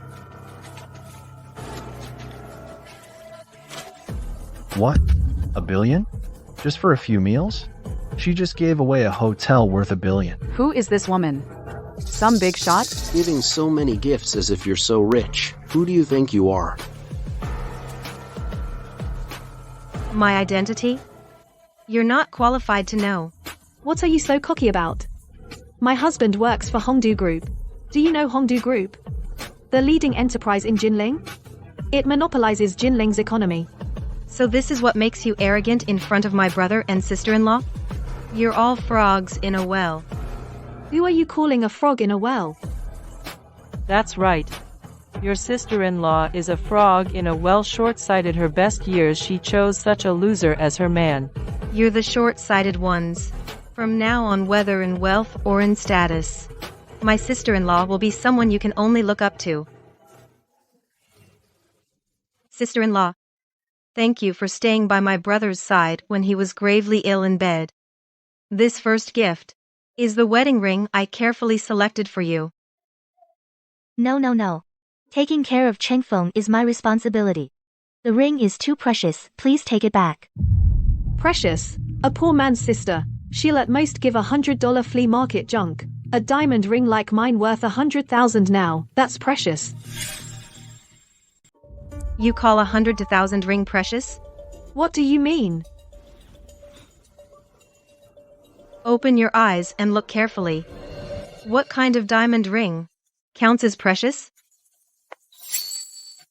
What? $1 billion? Just for a few meals? She just gave away a hotel worth $1 billion. Who is this woman? Some big shot? Giving so many gifts as if you're so rich. Who do you think you are? My identity? You're not qualified to know. What are you so cocky about? My husband works for Hongdu Group. Do you know Hongdu Group? The leading enterprise in Jinling? It monopolizes Jinling's economy. So this is what makes you arrogant in front of my brother and sister-in-law? You're all frogs in a well. Who are you calling a frog in a well? That's right. Your sister-in-law is a frog in a well. Short-sighted her best years. She chose such a loser as her man. You're the short-sighted ones. From now on, whether in wealth or in status, my sister-in-law will be someone you can only look up to. Sister-in-law, thank you for staying by my brother's side when he was gravely ill in bed. This first gift is the wedding ring I carefully selected for you. No. Taking care of Chengfeng is my responsibility. The ring is too precious. Please take it back. Precious? A poor man's sister. She'll at most give $100 flea market junk. A diamond ring like mine worth 100,000 now. That's precious. You call 100 to 1,000 ring precious? What do you mean? Open your eyes and look carefully. What kind of diamond ring counts as precious?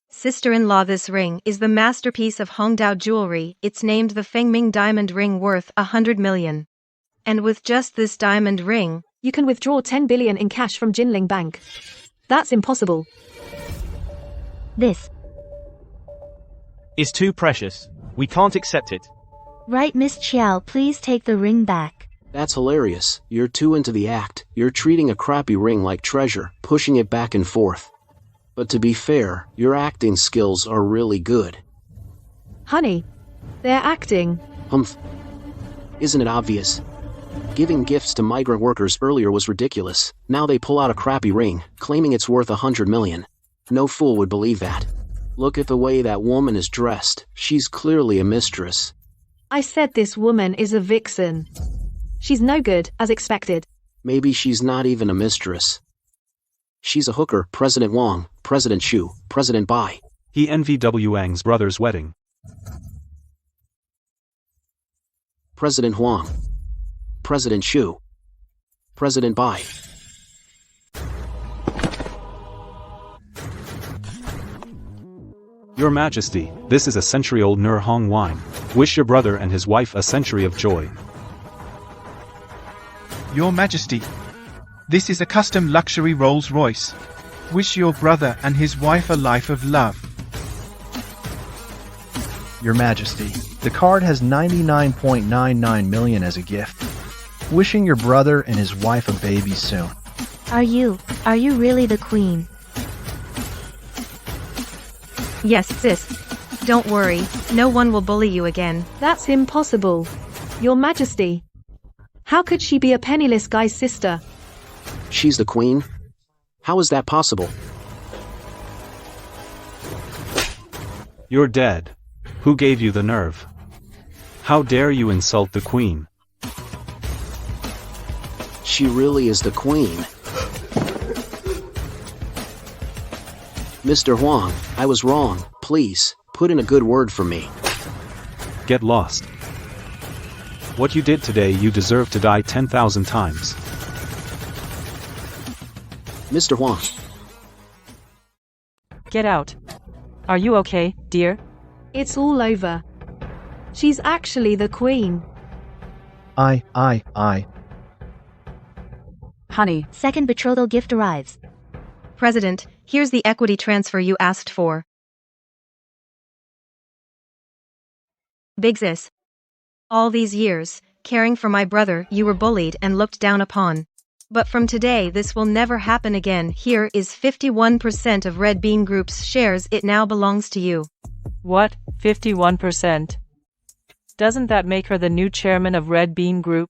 Sister-in-law, this ring is the masterpiece of Hongdao jewelry. It's named the Fengming diamond ring worth 100 million. And with just this diamond ring, you can withdraw 10 billion in cash from Jinling Bank. That's impossible. This is too precious. We can't accept it. Right, Miss Chiao, please take the ring back. That's hilarious. You're too into the act. You're treating a crappy ring like treasure, pushing it back and forth. But to be fair, your acting skills are really good. Honey, they're acting. Humph. Isn't it obvious? Giving gifts to migrant workers earlier was ridiculous. Now they pull out a crappy ring, claiming it's worth 100 million. No fool would believe that. Look at the way that woman is dressed. She's clearly a mistress. I said this woman is a vixen. She's no good, as expected. Maybe she's not even a mistress. She's a hooker. President Wang, President Xu, President Bai. He envied Wang's brother's wedding. President Huang. President Shu. President Bai. Your Majesty, this is a century-old Nur Hong wine. Wish your brother and his wife a century of joy. Your Majesty, this is a custom luxury Rolls-Royce. Wish your brother and his wife a life of love. Your Majesty, the card has 99.99 million as a gift. Wishing your brother and his wife a baby soon. Are you really the queen? Yes, sis. Don't worry, no one will bully you again. That's impossible. Your Majesty. How could she be a penniless guy's sister? She's the queen? How is that possible? You're dead. Who gave you the nerve? How dare you insult the queen? She really is the queen. Mr. Huang, I was wrong. Please, put in a good word for me. Get lost. What you did today, you deserve to die 10,000 times. Mr. Huang. Get out. Are you okay, dear? It's all over. She's actually the queen. I. Honey. Second betrothal gift arrives. President, here's the equity transfer you asked for. Big sis. All these years, caring for my brother, you were bullied and looked down upon. But from today this will never happen again. Here is 51% of Red Bean Group's shares. It now belongs to you. What, 51%? Doesn't that make her the new chairman of Red Bean Group?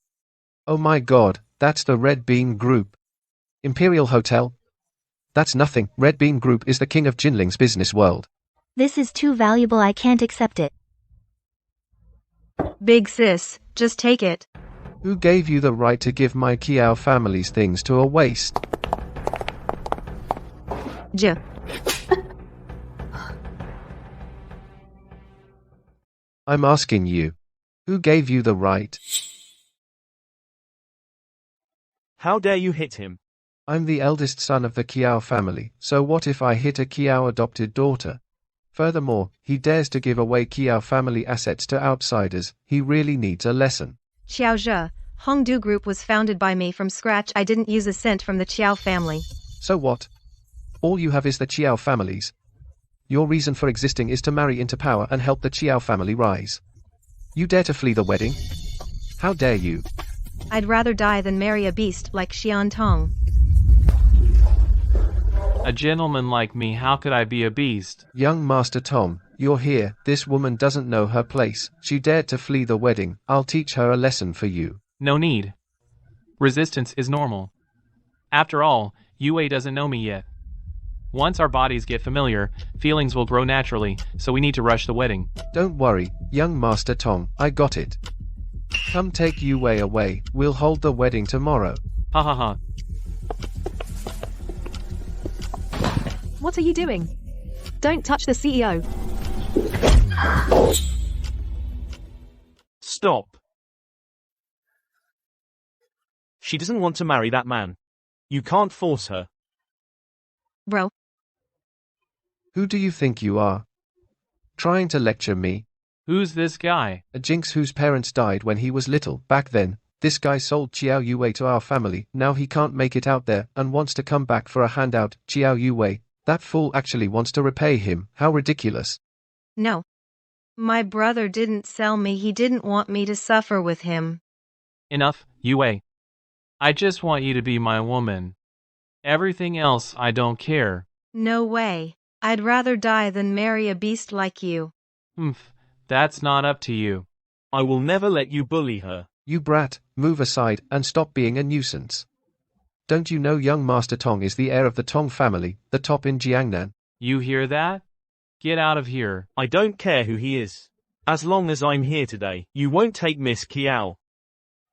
Oh my god, that's the Red Bean Group. Imperial Hotel? That's nothing. Red Bean Group is the king of Jinling's business world. This is too valuable, I can't accept it. Big sis, just take it. Who gave you the right to give my Kiao family's things to a waste? J. I'm asking you. Who gave you the right? How dare you hit him? I'm the eldest son of the Kiao family, so what if I hit a Kiao adopted daughter? Furthermore, he dares to give away Kiao family assets to outsiders. He really needs a lesson. Xiao Zhe, Hongdu Group was founded by me from scratch. I didn't use a cent from the Qiao family. So what? All you have is the Qiao families. Your reason for existing is to marry into power and help the Qiao family rise. You dare to flee the wedding? How dare you? I'd rather die than marry a beast like Xian Tong. A gentleman like me, how could I be a beast? Young Master Tong, you're here. This woman doesn't know her place. She dared to flee the wedding. I'll teach her a lesson for you. No need. Resistance is normal. After all, Yue doesn't know me yet. Once our bodies get familiar, feelings will grow naturally, so we need to rush the wedding. Don't worry, young Master Tong, I got it. Come take Yue away. We'll hold the wedding tomorrow. Ha ha ha. What are you doing? Don't touch the CEO. Stop. She doesn't want to marry that man. You can't force her. Bro. Who do you think you are? Trying to lecture me? Who's this guy? A jinx whose parents died when he was little. Back then, this guy sold Qiao Yue to our family. Now he can't make it out there and wants to come back for a handout. Qiao Yue. That fool actually wants to repay him. How ridiculous. No. My brother didn't sell me. He didn't want me to suffer with him. Enough, Yue. I just want you to be my woman. Everything else I don't care. No way. I'd rather die than marry a beast like you. That's not up to you. I will never let you bully her. You brat, move aside and stop being a nuisance. Don't you know young Master Tong is the heir of the Tong family, the top in Jiangnan? You hear that? Get out of here. I don't care who he is. As long as I'm here today, you won't take Miss Kiao.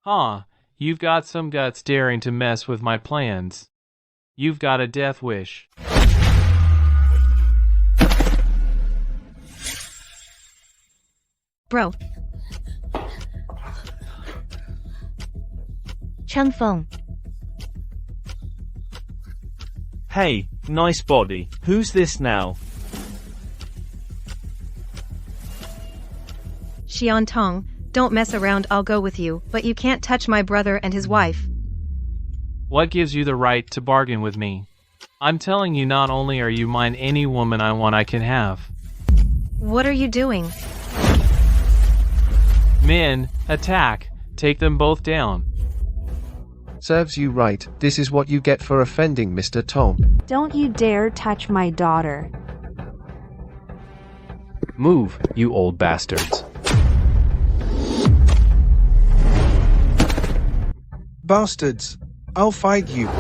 Huh, you've got some guts daring to mess with my plans. You've got a death wish. Bro. Changfeng. Hey, nice body. Who's this now? Xian Tong, don't mess around, I'll go with you, but you can't touch my brother and his wife. What gives you the right to bargain with me? I'm telling you, not only are you mine, any woman I want I can have. What are you doing? Men, attack. Take them both down. Serves you right, this is what you get for offending Mr. Tong. Don't you dare touch my daughter. Move, you old bastards. Bastards. I'll fight you.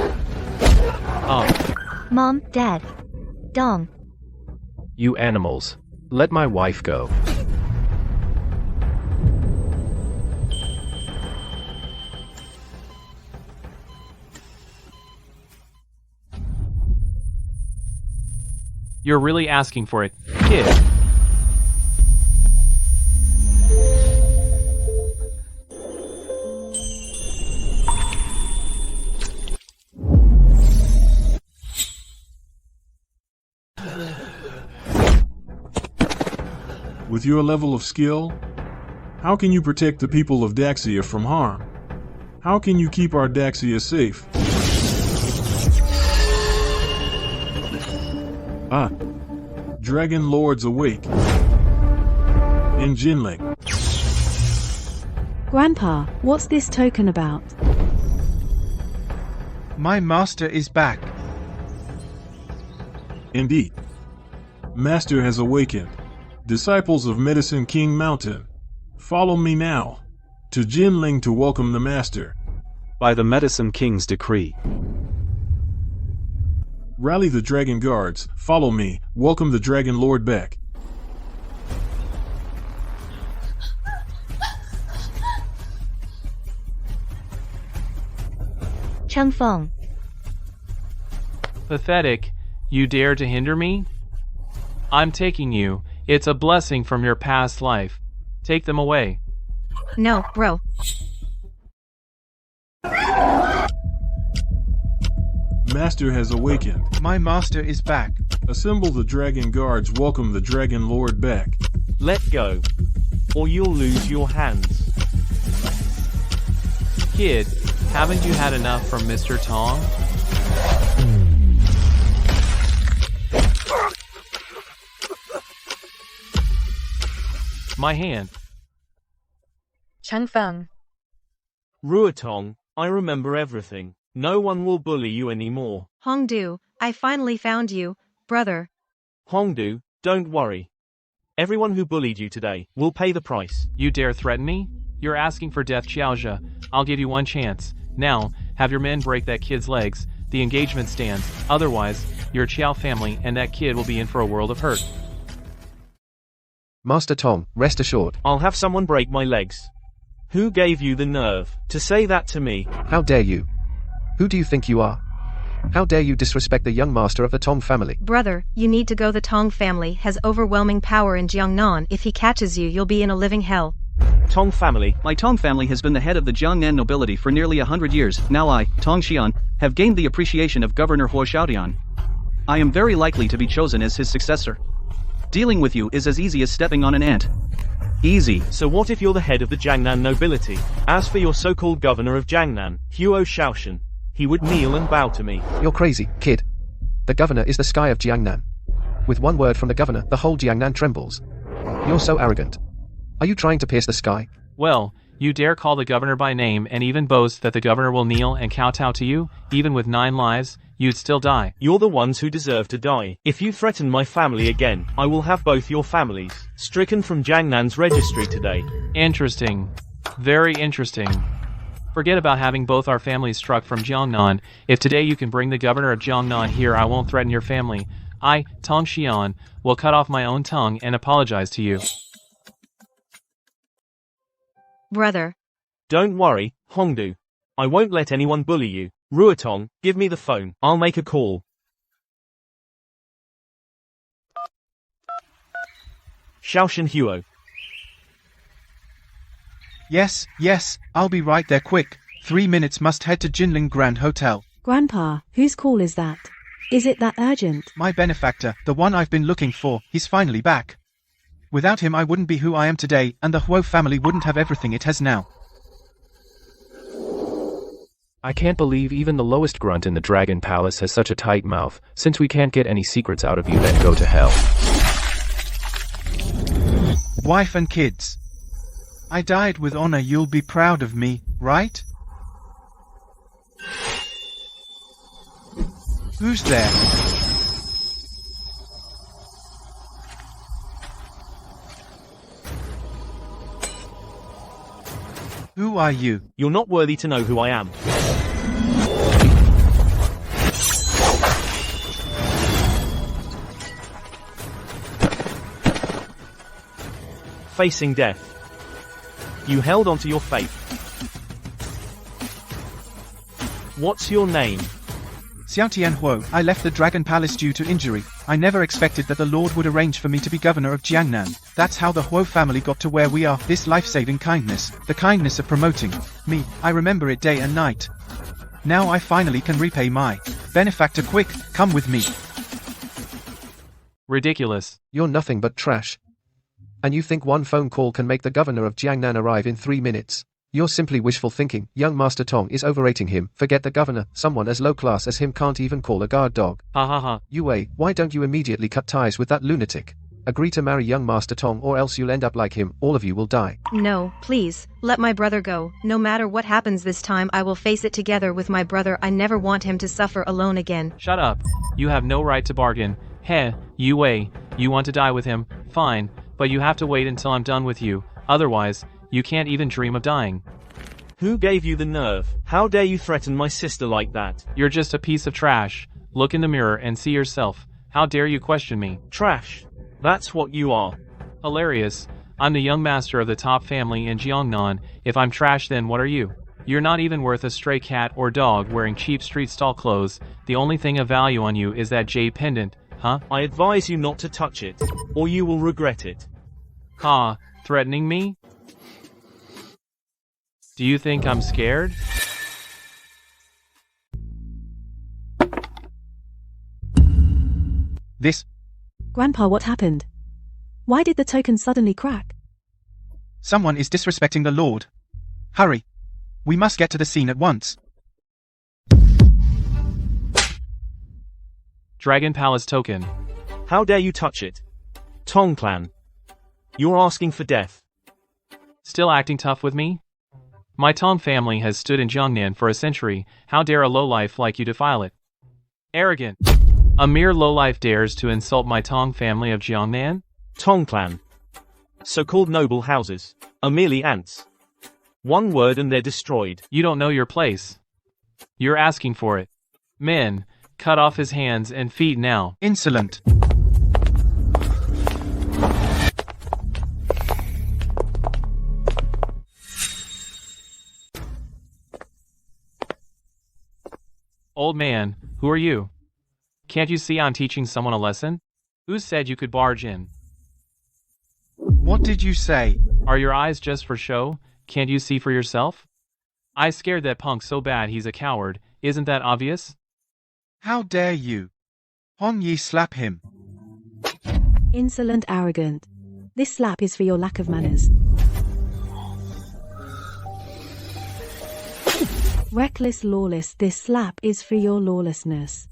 Mom, Dad. Dong. You animals. Let my wife go. You're really asking for it, kid. With your level of skill, how can you protect the people of Daxia from harm? How can you keep our Daxia safe? Dragon Lords awake. In Jinling. Grandpa, what's this token about? My master is back. Indeed. Master has awakened. Disciples of Medicine King Mountain, follow me now to Jinling to welcome the Master. By the Medicine King's decree. Rally the Dragon Guards, follow me, welcome the Dragon Lord back. Changfeng. Pathetic. You dare to hinder me? I'm taking you. It's a blessing from your past life. Take them away. No, bro. Master has awakened. My master is back. Assemble the Dragon Guards, welcome the Dragon Lord back. Let go, or you'll lose your hands. Kid, haven't you had enough from Mr. Tong? My hand. Changfeng. Ruotong, I remember everything. No one will bully you anymore. Hongdu, I finally found you, brother. Hongdu, don't worry. Everyone who bullied you today will pay the price. You dare threaten me? You're asking for death, Xiaozhe. I'll give you one chance. Now, have your men break that kid's legs. The engagement stands. Otherwise, your Chiao family and that kid will be in for a world of hurt. Master Tong, rest assured. I'll have someone break my legs. Who gave you the nerve to say that to me? How dare you? Who do you think you are? How dare you disrespect the young master of the Tong family? Brother, you need to go. The Tong family has overwhelming power in Jiangnan. If he catches you, you'll be in a living hell. Tong family? My Tong family has been the head of the Jiangnan nobility for nearly 100 years. Now I, Tong Xian, have gained the appreciation of Governor Huo Xiaodian. I am very likely to be chosen as his successor. Dealing with you is as easy as stepping on an ant. Easy. So what if you're the head of the Jiangnan nobility? As for your so-called governor of Jiangnan, Huo Xiaoshan, he would kneel and bow to me. You're crazy, kid. The governor is the sky of Jiangnan. With one word from the governor, the whole Jiangnan trembles. You're so arrogant. Are you trying to pierce the sky? Well, you dare call the governor by name and even boast that the governor will kneel and kowtow to you? Even with 9 lives, you'd still die. You're the ones who deserve to die. If you threaten my family again, I will have both your families stricken from Jiangnan's registry today. Interesting. Very interesting. Forget about having both our families struck from Jiangnan. If today you can bring the governor of Jiangnan here, I won't threaten your family. I, Tong Xian, will cut off my own tongue and apologize to you. Brother. Don't worry, Hongdu. I won't let anyone bully you. Ruotong, give me the phone. I'll make a call. Xiaoshan Huo. Yes, I'll be right there quick. 3 minutes must head to Jinling Grand Hotel. Grandpa, whose call is that? Is it that urgent? My benefactor, the one I've been looking for, he's finally back. Without him I wouldn't be who I am today, and the Huo family wouldn't have everything it has now. I can't believe even the lowest grunt in the Dragon Palace has such a tight mouth. Since we can't get any secrets out of you, then go to hell. Wife and kids. I died with honor, you'll be proud of me, right? Who's there? Who are you? You're not worthy to know who I am. Facing death. You held on to your fate. What's your name? Xiaotian Huo. I left the Dragon Palace due to injury. I never expected that the Lord would arrange for me to be governor of Jiangnan. That's how the Huo family got to where we are. This life-saving kindness, the kindness of promoting me, I remember it day and night. Now I finally can repay my benefactor. Quick, come with me. Ridiculous. You're nothing but trash. And you think one phone call can make the governor of Jiangnan arrive in 3 minutes? You're simply wishful thinking. Young Master Tong is overrating him. Forget the governor. Someone as low class as him can't even call a guard dog. Ha ha ha. Yue, why don't you immediately cut ties with that lunatic? Agree to marry young Master Tong or else you'll end up like him. All of you will die. No, please, let my brother go. No matter what happens this time, I will face it together with my brother. I never want him to suffer alone again. Shut up. You have no right to bargain. Heh, Yue, you want to die with him? Fine, but you have to wait until I'm done with you. Otherwise, you can't even dream of dying. Who gave you the nerve? How dare you threaten my sister like that? You're just a piece of trash. Look in the mirror and see yourself. How dare you question me? Trash. That's what you are. Hilarious. I'm the young master of the top family in Jiangnan. If I'm trash, then what are you? You're not even worth a stray cat or dog wearing cheap street stall clothes. The only thing of value on you is that jade pendant, huh? I advise you not to touch it, or you will regret it. Ha, threatening me? Do you think I'm scared? This. Grandpa, what happened? Why did the token suddenly crack? Someone is disrespecting the Lord. Hurry. We must get to the scene at once. Dragon Palace token. How dare you touch it? Tong clan. You're asking for death. Still acting tough with me? My Tong family has stood in Jiangnan for a century. How dare a lowlife like you defile it? Arrogant. A mere lowlife dares to insult my Tong family of Jiangnan? Tong clan. So-called noble houses are merely ants. One word and they're destroyed. You don't know your place. You're asking for it. Men, cut off his hands and feet now. Insolent. Old man, who are you? Can't you see I'm teaching someone a lesson? Who said you could barge in? What did you say? Are your eyes just for show? Can't you see for yourself? I scared that punk so bad he's a coward. Isn't that obvious? How dare you? Hong Yi, slap him. Insolent, arrogant. This slap is for your lack of manners. Reckless, lawless, this slap is for your lawlessness.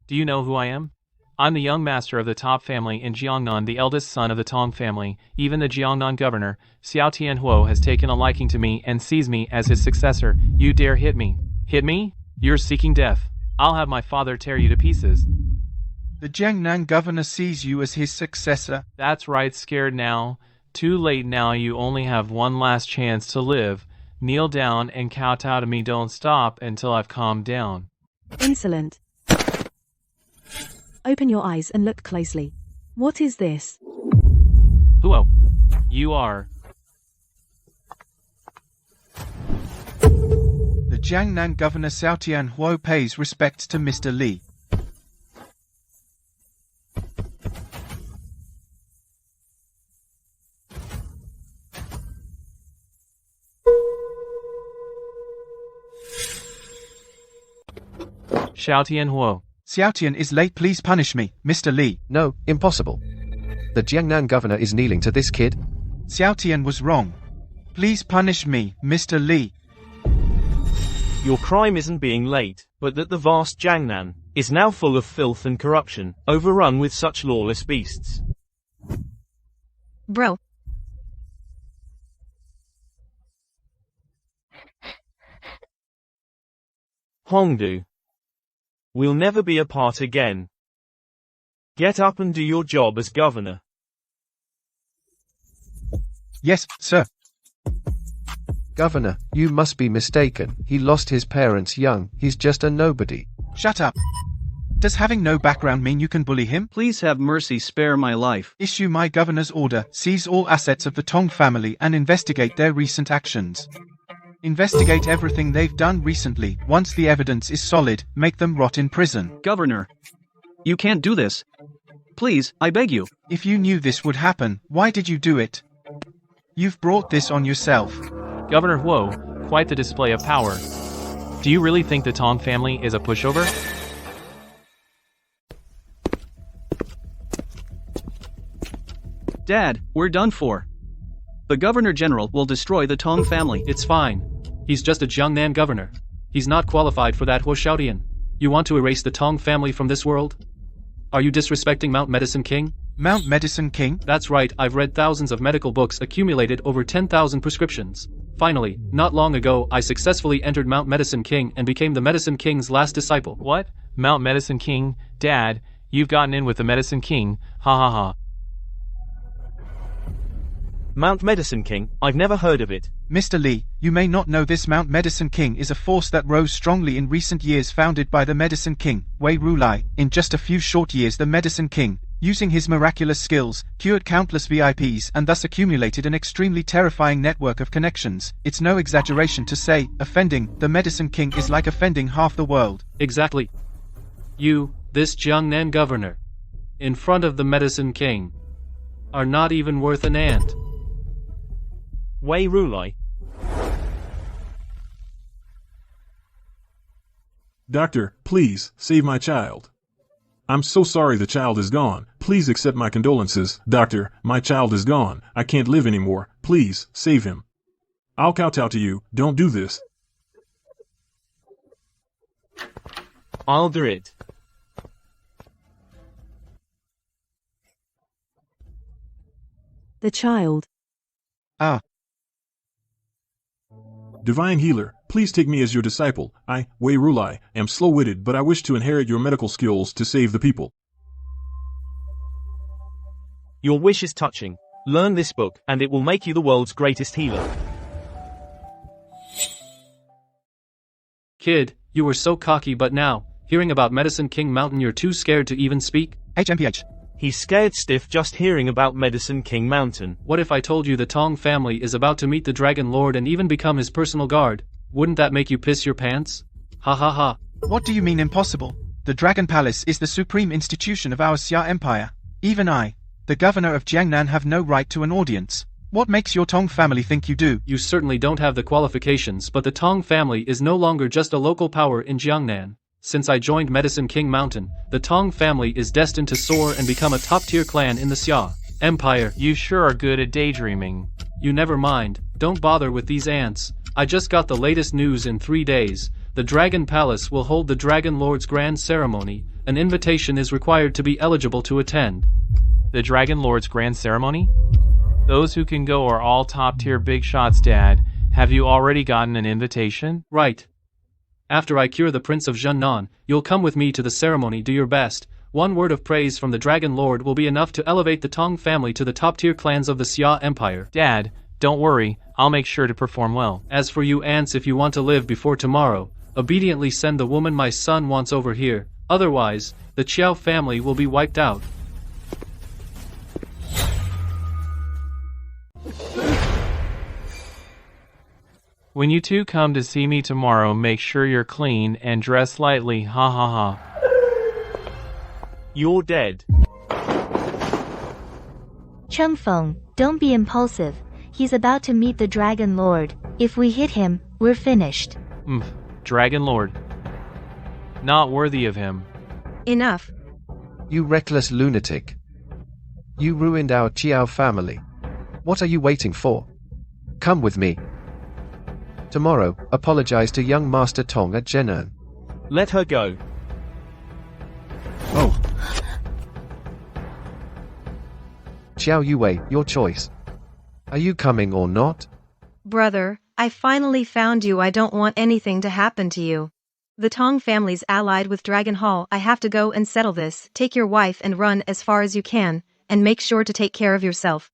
Do you know who I am? I'm the young master of the top family in Jiangnan, the eldest son of the Tong family. Even the Jiangnan governor, Xiao Tianhuo, has taken a liking to me and sees me as his successor. You dare hit me? Hit me? You're seeking death. I'll have my father tear you to pieces. The Jiangnan governor sees you as his successor. That's right, scared now. Too late now, you only have one last chance to live. Kneel down and kowtow to me. Don't stop until I've calmed down. Insolent. Open your eyes and look closely. What is this? Huo. You are. The Jiangnan governor Xiao Tianhuo pays respects to Mr. Li. Xiaotian Huo. Xiaotian is late, please punish me, Mr. Li. No, impossible. The Jiangnan governor is kneeling to this kid. Xiaotian was wrong. Please punish me, Mr. Li. Your crime isn't being late, but that the vast Jiangnan is now full of filth and corruption, overrun with such lawless beasts. Bro. Hongdu. We'll never be apart again. Get up and do your job as governor. Yes, sir. Governor, you must be mistaken. He lost his parents young. He's just a nobody. Shut up. Does having no background mean you can bully him? Please have mercy, spare my life. Issue my governor's order, seize all assets of the Tong family and investigate their recent actions. Investigate everything they've done recently. Once the evidence is solid, make them rot in prison. Governor, you can't do this. Please, I beg you. If you knew this would happen, why did you do it? You've brought this on yourself. Governor Huo, quite the display of power. Do you really think the Tong family is a pushover? Dad, we're done for. The Governor General will destroy the Tong family. It's fine. He's just a Jiangnan governor. He's not qualified for that Huo Xiaotian. You want to erase the Tong family from this world? Are you disrespecting Mount Medicine King? Mount Medicine King? That's right, I've read thousands of medical books, accumulated over 10,000 prescriptions. Finally, not long ago, I successfully entered Mount Medicine King and became the Medicine King's last disciple. What? Mount Medicine King? Dad, you've gotten in with the Medicine King, ha ha ha. Mount Medicine King? I've never heard of it. Mr. Li, you may not know this. Mount Medicine King is a force that rose strongly in recent years, founded by the Medicine King, Wei Rulai. In just a few short years, the Medicine King, using his miraculous skills, cured countless VIPs and thus accumulated an extremely terrifying network of connections. It's no exaggeration to say, offending the Medicine King is like offending half the world. Exactly. You, this Jiangnan governor, in front of the Medicine King, are not even worth an ant. Wei Rulai. Doctor, please, save my child. I'm so sorry the child is gone. Please accept my condolences. Doctor, my child is gone. I can't live anymore. Please, save him. I'll kowtow to you. Don't do this. I'll do it. The child. Ah. Divine Healer, please take me as your disciple. I, Wei Rulai, am slow-witted, but I wish to inherit your medical skills to save the people. Your wish is touching. Learn this book, and it will make you the world's greatest healer. Kid, you were so cocky, but now, hearing about Medicine King Mountain, you're too scared to even speak? HMPH. He's scared stiff just hearing about Medicine King Mountain. What if I told you the Tong family is about to meet the Dragon Lord and even become his personal guard? Wouldn't that make you piss your pants? Ha ha ha. What do you mean impossible? The Dragon Palace is the supreme institution of our Xia Empire. Even I, the governor of Jiangnan, have no right to an audience. What makes your Tong family think you do? You certainly don't have the qualifications, but the Tong family is no longer just a local power in Jiangnan. Since I joined Medicine King Mountain, the Tong family is destined to soar and become a top-tier clan in the Xia Empire. You sure are good at daydreaming. You never mind, don't bother with these ants. I just got the latest news. In 3 days, the Dragon Palace will hold the Dragon Lord's grand ceremony. An invitation is required to be eligible to attend. The Dragon Lord's grand ceremony? Those who can go are all top-tier big shots, Dad. Have you already gotten an invitation? Right. After I cure the Prince of Zhennan, you'll come with me to the ceremony. Do your best. One word of praise from the Dragon Lord will be enough to elevate the Tong family to the top-tier clans of the Xia Empire. Dad, don't worry, I'll make sure to perform well. As for you ants, if you want to live before tomorrow, obediently send the woman my son wants over here. Otherwise, the Qiao family will be wiped out. When you two come to see me tomorrow, make sure you're clean and dress lightly, ha ha ha. You're dead. Chengfeng, don't be impulsive. He's about to meet the Dragon Lord. If we hit him, we're finished. Dragon Lord. Not worthy of him. Enough. You reckless lunatic. You ruined our Chiao family. What are you waiting for? Come with me. Tomorrow, apologize to young Master Tong at Zhenan. Let her go. Oh. Xiao Yue, your choice. Are you coming or not? Brother, I finally found you. I don't want anything to happen to you. The Tong family's allied with Dragon Hall. I have to go and settle this. Take your wife and run as far as you can, and make sure to take care of yourself.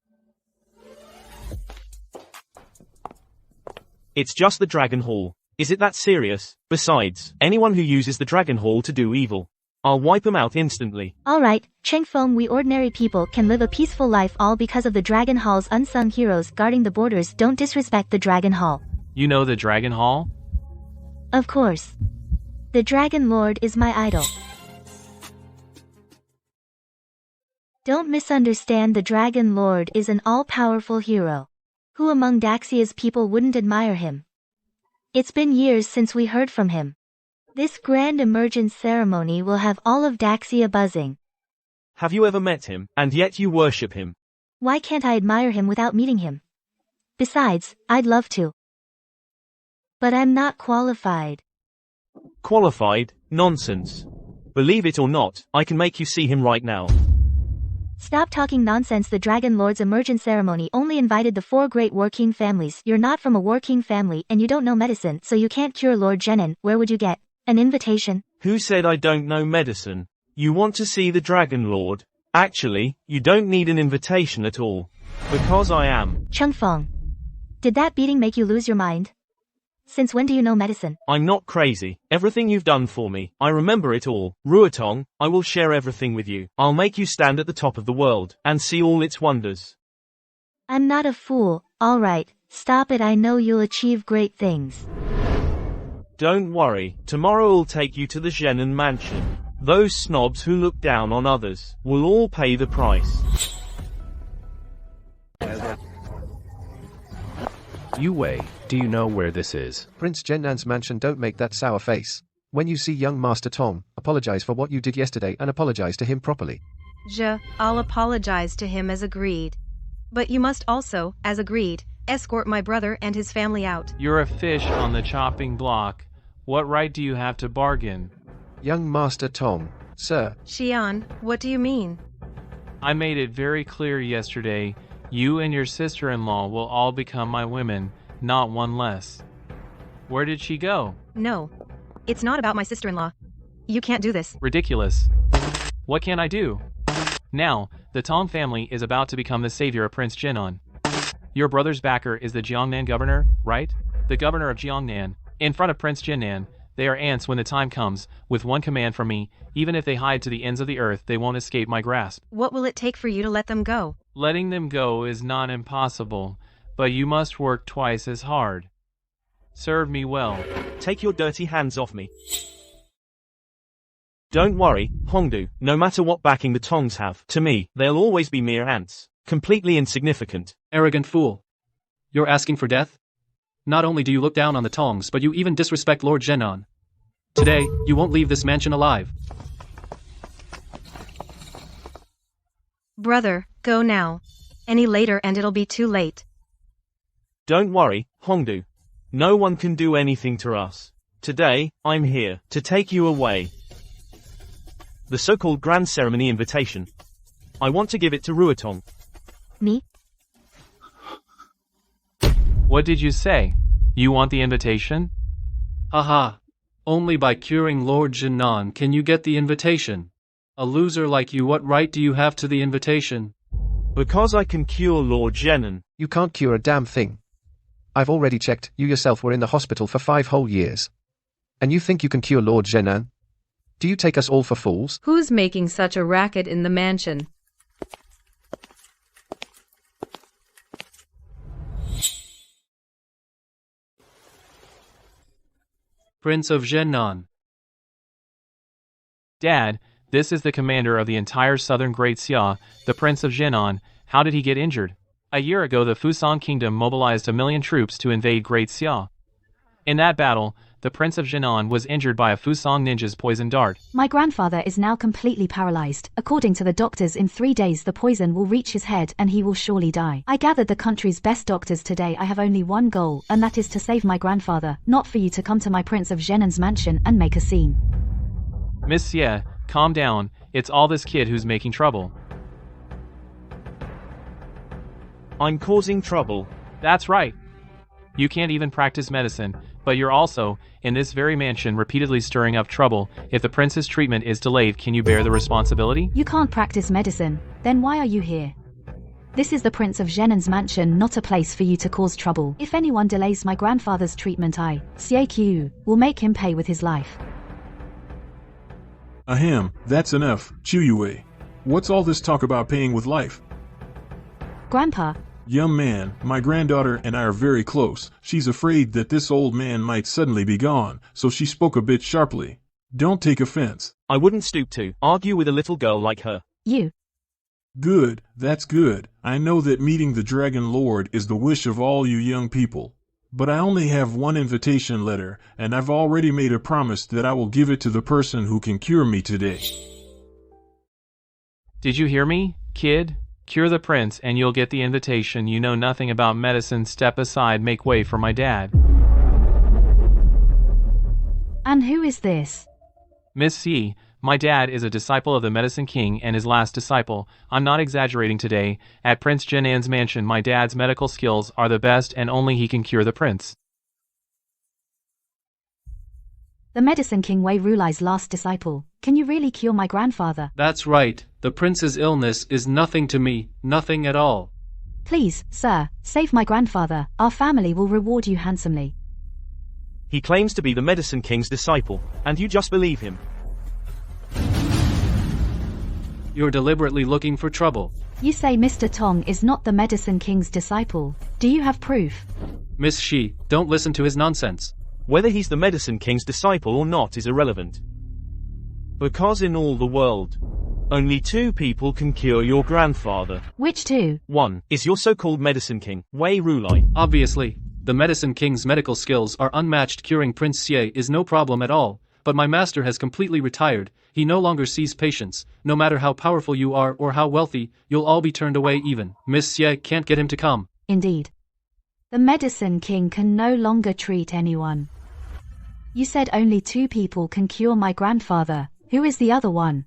It's just the Dragon Hall. Is it that serious? Besides, anyone who uses the Dragon Hall to do evil, I'll wipe them out instantly. Alright, Chengfeng, we ordinary people can live a peaceful life all because of the Dragon Hall's unsung heroes guarding the borders. Don't disrespect the Dragon Hall. You know the Dragon Hall? Of course. The Dragon Lord is my idol. Don't misunderstand, the Dragon Lord is an all-powerful hero. Who among Daxia's people wouldn't admire him? It's been years since we heard from him. This grand emergence ceremony will have all of Daxia buzzing. Have you ever met him, and yet you worship him? Why can't I admire him without meeting him? Besides, I'd love to. But I'm not qualified. Qualified? Nonsense. Believe it or not, I can make you see him right now. Stop talking nonsense. The Dragon Lord's emergence ceremony only invited the 4 great War King families. You're not from a War King family and you don't know medicine, so you can't cure Lord Zhenan. Where would you get an invitation? Who said I don't know medicine? You want to see the Dragon Lord? Actually, you don't need an invitation at all. Because I am. Chengfeng. Did that beating make you lose your mind? Since when do you know medicine? I'm not crazy. Everything you've done for me, I remember it all. Ruotong, I will share everything with you. I'll make you stand at the top of the world, and see all its wonders. I'm not a fool. Alright, stop it. I know you'll achieve great things. Don't worry, tomorrow I'll take you to the Zhenan mansion. Those snobs who look down on others will all pay the price. Yue, do you know where this is? Prince Zhenan's mansion. Don't make that sour face. When you see young Master Tong, apologize for what you did yesterday and apologize to him properly. I'll apologize to him as agreed. But you must also, as agreed, escort my brother and his family out. You're a fish on the chopping block. What right do you have to bargain? Young Master Tong, sir. Xian, what do you mean? I made it very clear yesterday. You and your sister-in-law will all become my women, not one less. Where did she go? No. It's not about my sister-in-law. You can't do this. Ridiculous. What can I do? Now, the Tong family is about to become the savior of Prince Zhenan. Your brother's backer is the Jiangnan governor, right? The governor of Jiangnan. In front of Prince Zhenan, they are ants when the time comes. With one command from me, even if they hide to the ends of the earth, they won't escape my grasp. What will it take for you to let them go? Letting them go is not impossible, but you must work twice as hard. Serve me well. Take your dirty hands off me. Don't worry, Hongdu, no matter what backing the Tongs have, to me, they'll always be mere ants. Completely insignificant. Arrogant fool. You're asking for death? Not only do you look down on the Tongs, but you even disrespect Lord Zhenan. Today, you won't leave this mansion alive. Brother, go now. Any later and it'll be too late. Don't worry, Hongdu. No one can do anything to us. Today, I'm here to take you away. The so-called grand ceremony invitation. I want to give it to Ruotong. Me? What did you say? You want the invitation? Haha. Only by curing Lord Zhenan can you get the invitation. A loser like you, what right do you have to the invitation? Because I can cure Lord Zhenan. You can't cure a damn thing. I've already checked. You yourself were in the hospital for 5 whole years. And you think you can cure Lord Zhenan? Do you take us all for fools? Who's making such a racket in the mansion? Prince of Zhenan. Dad, this is the commander of the entire southern Great Xia, the Prince of Zhenan. How did he get injured? A year ago the Fusan Kingdom mobilized 1 million troops to invade Great Xia. In that battle, the Prince of Jinan was injured by a Fusong ninja's poison dart. My grandfather is now completely paralyzed. According to the doctors, in 3 days the poison will reach his head and he will surely die. I gathered the country's best doctors today. I have only one goal, and that is to save my grandfather, not for you to come to my Prince of Zhenan's mansion and make a scene. Miss Xie, calm down, it's all this kid who's making trouble. I'm causing trouble. That's right. You can't even practice medicine, but you're also, in this very mansion, repeatedly stirring up trouble. If the prince's treatment is delayed, can you bear the responsibility? You can't practice medicine, then why are you here? This is the Prince of Zhenan's mansion, not a place for you to cause trouble. If anyone delays my grandfather's treatment, I, Xie will make him pay with his life. Ahem, that's enough, Chu Yue. What's all this talk about paying with life? Grandpa. Young man, my granddaughter and I are very close. She's afraid that this old man might suddenly be gone, so she spoke a bit sharply. Don't take offense. I wouldn't stoop to argue with a little girl like her. You. Good, that's good. I know that meeting the Dragon Lord is the wish of all you young people. But I only have one invitation letter, and I've already made a promise that I will give it to the person who can cure me today. Did you hear me, kid? Cure the prince and you'll get the invitation. You know nothing about medicine. Step aside, make way for my dad. And who is this? Miss C, my dad is a disciple of the Medicine King and his last disciple. I'm not exaggerating today. At Prince Jinan's mansion, my dad's medical skills are the best and only he can cure the prince. The Medicine King Wei Rulai's last disciple. Can you really cure my grandfather? That's right. The prince's illness is nothing to me, nothing at all. Please, sir, save my grandfather. Our family will reward you handsomely. He claims to be the Medicine King's disciple, and you just believe him. You're deliberately looking for trouble. You say Mr. Tong is not the Medicine King's disciple. Do you have proof? Miss Shi, don't listen to his nonsense. Whether he's the Medicine King's disciple or not is irrelevant. Because in all the world, only 2 people can cure your grandfather. Which 2? 1 is your so-called Medicine King, Wei Rulai. Obviously, the Medicine King's medical skills are unmatched. Curing Prince Xie is no problem at all, but my master has completely retired. He no longer sees patients. No matter how powerful you are or how wealthy, you'll all be turned away. Even Miss Xie can't get him to come. Indeed. The Medicine King can no longer treat anyone. You said only 2 people can cure my grandfather. Who is the other one?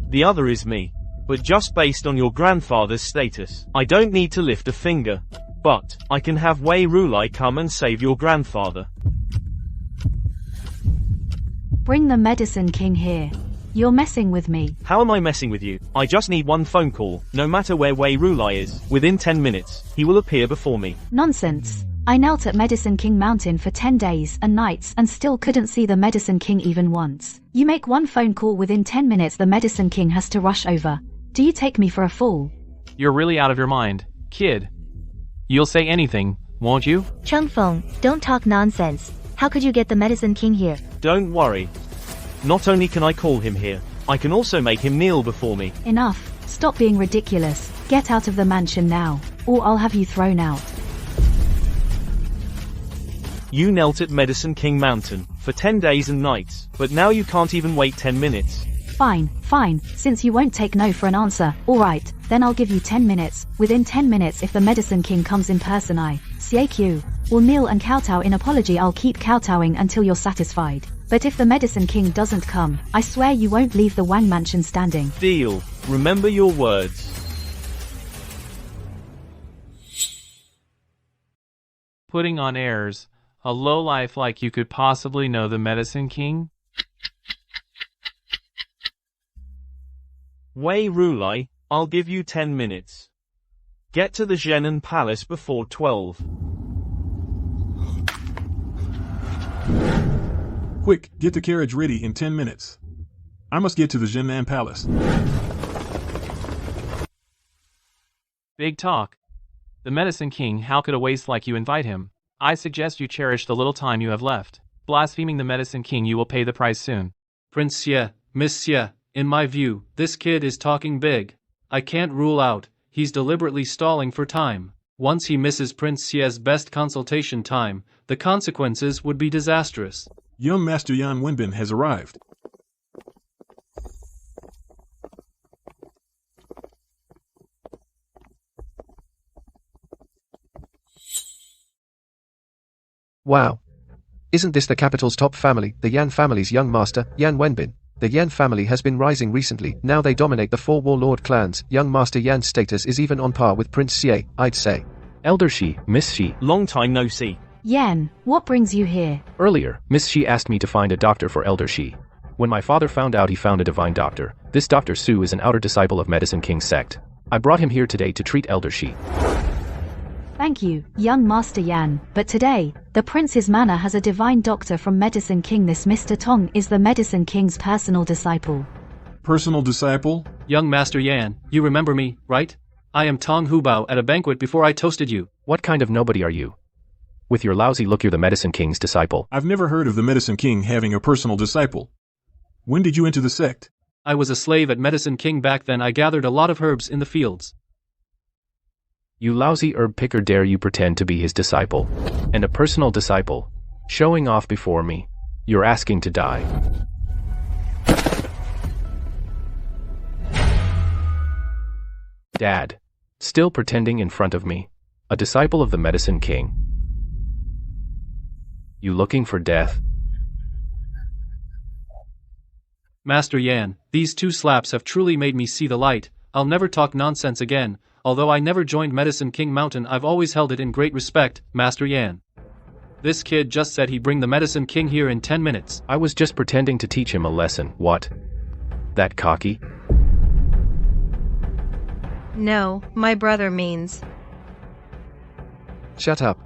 The other is me. But just based on your grandfather's status, I don't need to lift a finger. But I can have Wei Rulai come and save your grandfather. Bring the Medicine King here. You're messing with me. How am I messing with you? I just need one phone call, no matter where Wei Rulai is. Within 10 minutes, he will appear before me. Nonsense. I knelt at Medicine King Mountain for 10 days and nights and still couldn't see the Medicine King even once. You make one phone call within 10 minutes, the Medicine King has to rush over. Do you take me for a fool? You're really out of your mind, kid. You'll say anything, won't you? Changfeng, don't talk nonsense. How could you get the Medicine King here? Don't worry. Not only can I call him here, I can also make him kneel before me. Enough. Stop being ridiculous. Get out of the mansion now, or I'll have you thrown out. You knelt at Medicine King Mountain for 10 days and nights, but now you can't even wait 10 minutes. Fine, fine, since you won't take no for an answer, alright, then I'll give you 10 minutes. Within 10 minutes if the Medicine King comes in person, I, CAQ, will kneel and kowtow in apology. I'll keep kowtowing until you're satisfied. But if the Medicine King doesn't come, I swear you won't leave the Wang Mansion standing. Deal. Remember your words. Putting on airs. A lowlife like you could possibly know the Medicine King? Wei Rulai, I'll give you 10 minutes. Get to the Zhenan Palace before 12. Quick, get the carriage ready in 10 minutes. I must get to the Zhenan Palace. Big talk. The Medicine King, how could a waste like you invite him? I suggest you cherish the little time you have left. Blaspheming the Medicine King, you will pay the price soon. Prince Xie, Miss Xie, in my view, this kid is talking big. I can't rule out, he's deliberately stalling for time. Once he misses Prince Xie's best consultation time, the consequences would be disastrous. Young Master Yan Wenbin has arrived. Wow. Isn't this the capital's top family, the Yan family's young master, Yan Wenbin? The Yan family has been rising recently, now they dominate the 4 warlord clans. Young Master Yan's status is even on par with Prince Xie, I'd say. Elder Shi, Miss Shi. Long time no see. Yan, what brings you here? Earlier, Miss Shi asked me to find a doctor for Elder Shi. When my father found out he found a divine doctor, this Dr. Su is an outer disciple of Medicine King's sect. I brought him here today to treat Elder Shi. Thank you, young Master Yan, but today, the Prince's manor has a divine doctor from Medicine King. This Mr. Tong is the Medicine King's personal disciple. Personal disciple? Young Master Yan, you remember me, right? I am Tong Hubao at a banquet before I toasted you. What kind of nobody are you? With your lousy look, you're the Medicine King's disciple. I've never heard of the Medicine King having a personal disciple. When did you enter the sect? I was a slave at Medicine King back then. I gathered a lot of herbs in the fields. You lousy herb picker, dare you pretend to be his disciple? And a personal disciple? Showing off before me? You're asking to die. Dad. Still pretending in front of me? A disciple of the Medicine King? You looking for death? Master Yan, these 2 slaps have truly made me see the light. I'll never talk nonsense again. Although I never joined Medicine King Mountain, I've always held it in great respect, Master Yan. This kid just said he'd bring the Medicine King here in 10 minutes. I was just pretending to teach him a lesson. What? That cocky? No, my brother means. Shut up.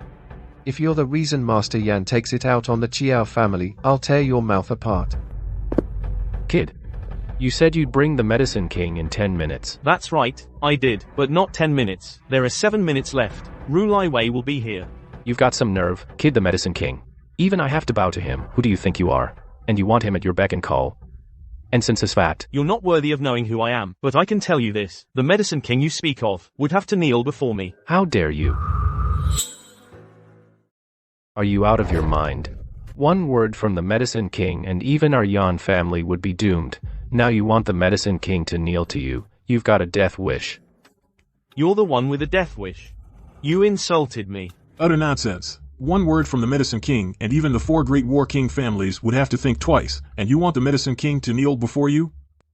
If you're the reason Master Yan takes it out on the Chiao family, I'll tear your mouth apart. Kid. You said you'd bring the Medicine King in 10 minutes. That's right, I did, but not 10 minutes. There are 7 minutes left. Ru Lai Wei will be here. You've got some nerve, kid, the Medicine King. Even I have to bow to him. Who do you think you are? And you want him at your beck and call? And since his fat. You're not worthy of knowing who I am, but I can tell you this. The Medicine King you speak of would have to kneel before me. How dare you? Are you out of your mind? One word from the Medicine King and even our Yan family would be doomed. Now you want the Medicine King to kneel to you. You've got a death wish. You're the one with a death wish. You insulted me. Utter nonsense. One word from the Medicine King and even the 4 great War King families would have to think twice, and you want the Medicine King to kneel before you?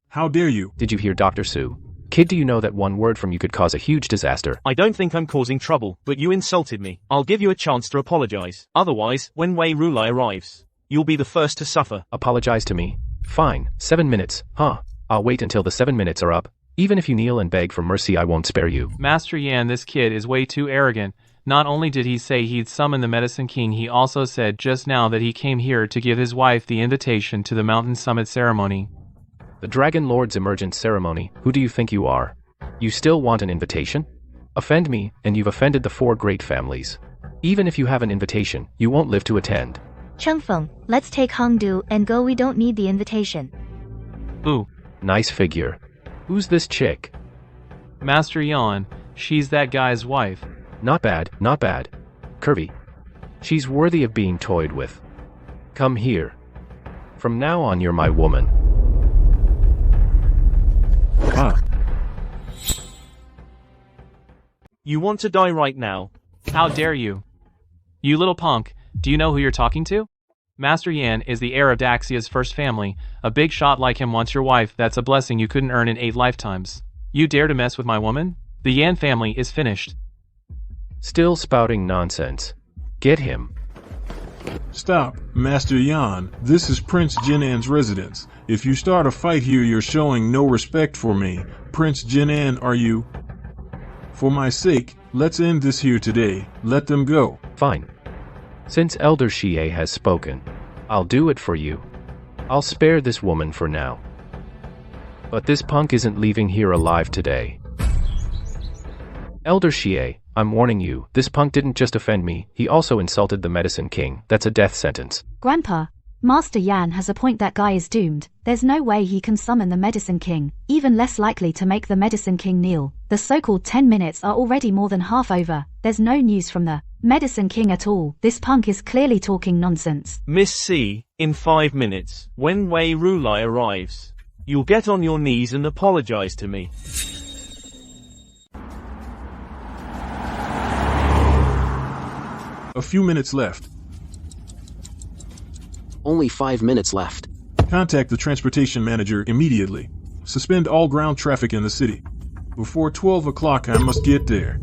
How dare you? Did you hear Dr. Su? Kid, do you know that one word from you could cause a huge disaster? I don't think I'm causing trouble, but you insulted me. I'll give you a chance to apologize. Otherwise, when Wei Rulai arrives, you'll be the first to suffer. Apologize to me? Fine, 7 minutes, huh? I'll wait until the 7 minutes are up. Even if you kneel and beg for mercy, I won't spare you. Master Yan, this kid is way too arrogant. Not only did he say he'd summon the Medicine King, he also said just now that he came here to give his wife the invitation to the Mountain Summit ceremony. The Dragon Lord's emergence ceremony? Who do you think you are? You still want an invitation? Offend me, and you've offended the 4 great families. Even if you have an invitation, you won't live to attend. Chengfeng, let's take Hongdu and go. We don't need the invitation. Ooh. Nice figure. Who's this chick? Master Yan, she's that guy's wife. Not bad, not bad. Curvy. She's worthy of being toyed with. Come here. From now on, you're my woman. Ah. You want to die right now? How dare you? You little punk, do you know who you're talking to? Master Yan is the heir of Daxia's first family. A big shot like him wants your wife. That's a blessing you couldn't earn in 8 lifetimes. You dare to mess with my woman? The Yan family is finished. Still spouting nonsense. Get him. Stop, Master Yan. This is Prince Jinan's residence. If you start a fight here, you're showing no respect for me. Prince Jinan, are you? For my sake, let's end this here today. Let them go. Fine. Since Elder Xie has spoken, I'll do it for you. I'll spare this woman for now. But this punk isn't leaving here alive today. Elder Xie, I'm warning you, this punk didn't just offend me, he also insulted the Medicine King. That's a death sentence. Grandpa, Master Yan has a point, that guy is doomed. There's no way he can summon the Medicine King, even less likely to make the Medicine King kneel. The so-called 10 minutes are already more than half over. There's no news from the Medicine King at all. This punk is clearly talking nonsense. Miss C, in 5 minutes, when Wei Rulai arrives, you'll get on your knees and apologize to me. A few minutes left. Only 5 minutes left. Contact the transportation manager immediately. Suspend all ground traffic in the city. Before 12 o'clock I must get there.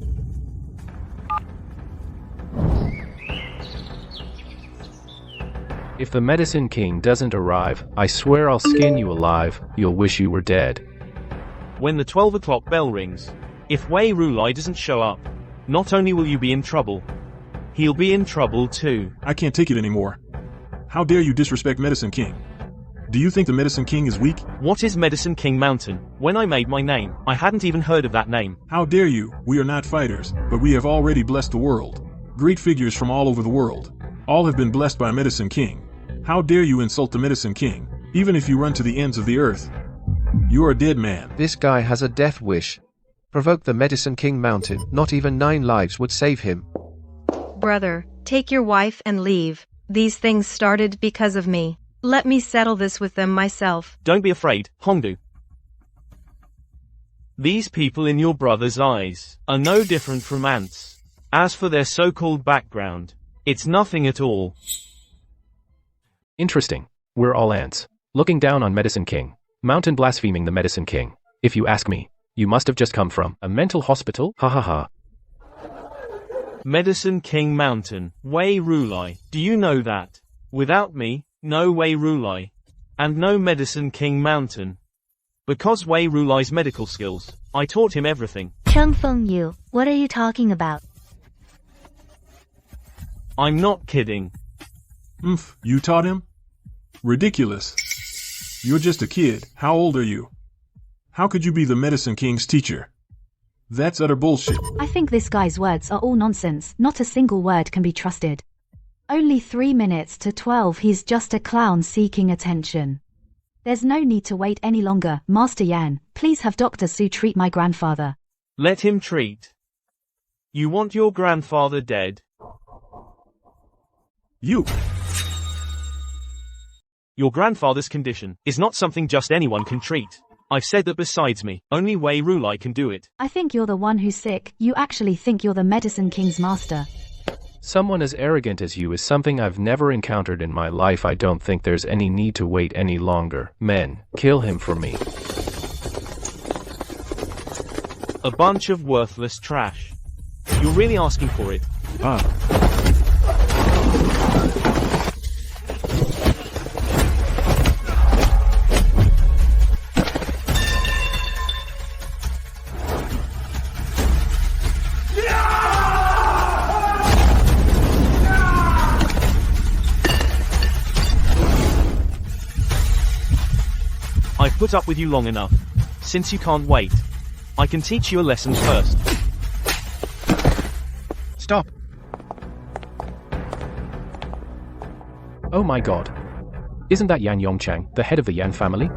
If the Medicine King doesn't arrive, I swear I'll skin you alive. You'll wish you were dead. When the 12 o'clock bell rings, if Wei Rulai doesn't show up, not only will you be in trouble, he'll be in trouble too. I can't take it anymore. How dare you disrespect Medicine King? Do you think the Medicine King is weak? What is Medicine King Mountain? When I made my name, I hadn't even heard of that name. How dare you? We are not fighters, but we have already blessed the world. Great figures from all over the world. All have been blessed by Medicine King. How dare you insult the Medicine King? Even if you run to the ends of the earth, you are a dead man. This guy has a death wish. Provoke the Medicine King Mountain. Not even 9 lives would save him. Brother, take your wife and leave. These things started because of me. Let me settle this with them myself. Don't be afraid, Hongdu. These people in your brother's eyes are no different from ants. As for their so-called background, it's nothing at all. Interesting. We're all ants. Looking down on Medicine King. Mountain blaspheming the Medicine King. If you ask me, you must have just come from a mental hospital? Ha ha ha. Medicine King Mountain, Wei Rulai, do you know that? Without me, no Wei Rulai. And no Medicine King Mountain. Because Wei Rulai's medical skills, I taught him everything. Changfeng Yu, what are you talking about? I'm not kidding. You taught him? Ridiculous. You're just a kid. How old are you? How could you be the Medicine King's teacher? That's utter bullshit. I think this guy's words are all nonsense. Not a single word can be trusted. Only 3 minutes to 12. He's just a clown seeking attention. There's no need to wait any longer. Master Yan, please have Dr. Su treat my grandfather. Let him treat. You want your grandfather dead? You. Your grandfather's condition is not something just anyone can treat. I've said that besides me, only Wei Rulai can do it. I think you're the one who's sick. You actually think you're the Medicine King's master. Someone as arrogant as you is something I've never encountered in my life. I don't think there's any need to wait any longer. Men, kill him for me. A bunch of worthless trash. You're really asking for it. I've put up with you long enough. Since you can't wait, I can teach you a lesson first. Stop. Oh my god. Isn't that Yan Yongchang, the head of the Yan family?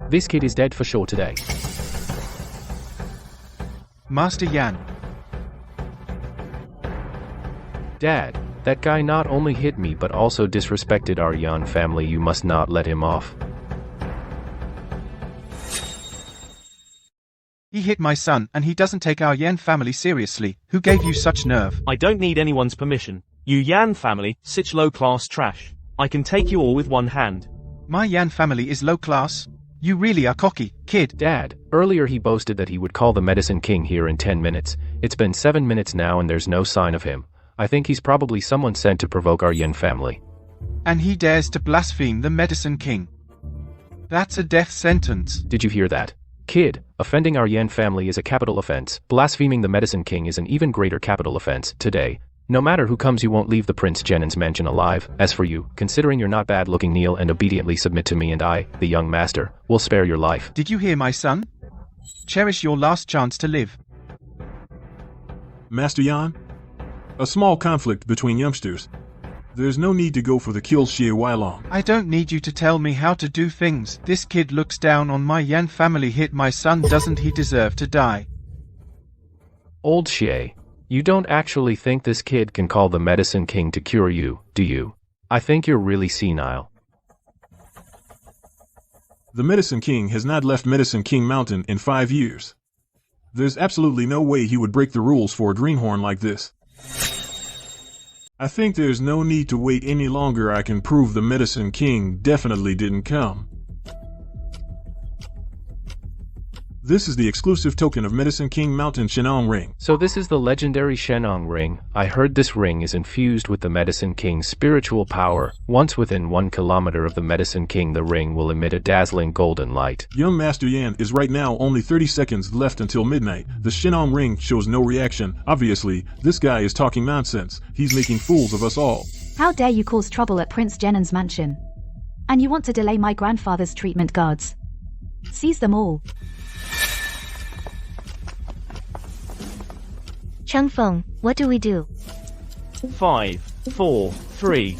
This kid is dead for sure today. Master Yan. Dad, that guy not only hit me but also disrespected our Yan family. You must not let him off. He hit my son and he doesn't take our Yan family seriously. Who gave you such nerve? I don't need anyone's permission. You Yan family, such low-class trash. I can take you all with one hand. My Yan family is low class? You really are cocky, kid. Dad, earlier he boasted that he would call the Medicine King here in 10 minutes. It's been 7 minutes now and there's no sign of him. I think he's probably someone sent to provoke our Yan family. And he dares to blaspheme the Medicine King. That's a death sentence. Did you hear that? Kid, offending our Yan family is a capital offense. Blaspheming the Medicine King is an even greater capital offense. Today, no matter who comes, you won't leave the Prince Jenin's mansion alive. As for you, considering you're not bad looking, kneel and obediently submit to me, and I, the young master, will spare your life. Did you hear, my son? Cherish your last chance to live. Master Yan? A small conflict between youngsters. There's no need to go for the kill Xie Weilong. I don't need you to tell me how to do things. This kid looks down on my Yan family. Hit my son. Doesn't he deserve to die? Old Xie, you don't actually think this kid can call the Medicine King to cure you, do you? I think you're really senile. The Medicine King has not left Medicine King Mountain in 5 years. There's absolutely no way he would break the rules for a greenhorn like this. I think there's no need to wait any longer. I can prove the Medicine King definitely didn't come. This is the exclusive token of Medicine King Mountain Shenong Ring. So this is the legendary Shenong Ring. I heard this ring is infused with the Medicine King's spiritual power. Once within 1 kilometer of the Medicine King, the ring will emit a dazzling golden light. Young Master Yan is right now only 30 seconds left until midnight. The Shenong Ring shows no reaction. Obviously, this guy is talking nonsense. He's making fools of us all. How dare you cause trouble at Prince Jenen's mansion? And you want to delay my grandfather's treatment guards? Seize them all. Changfeng, what do we do? 5, 4, 3.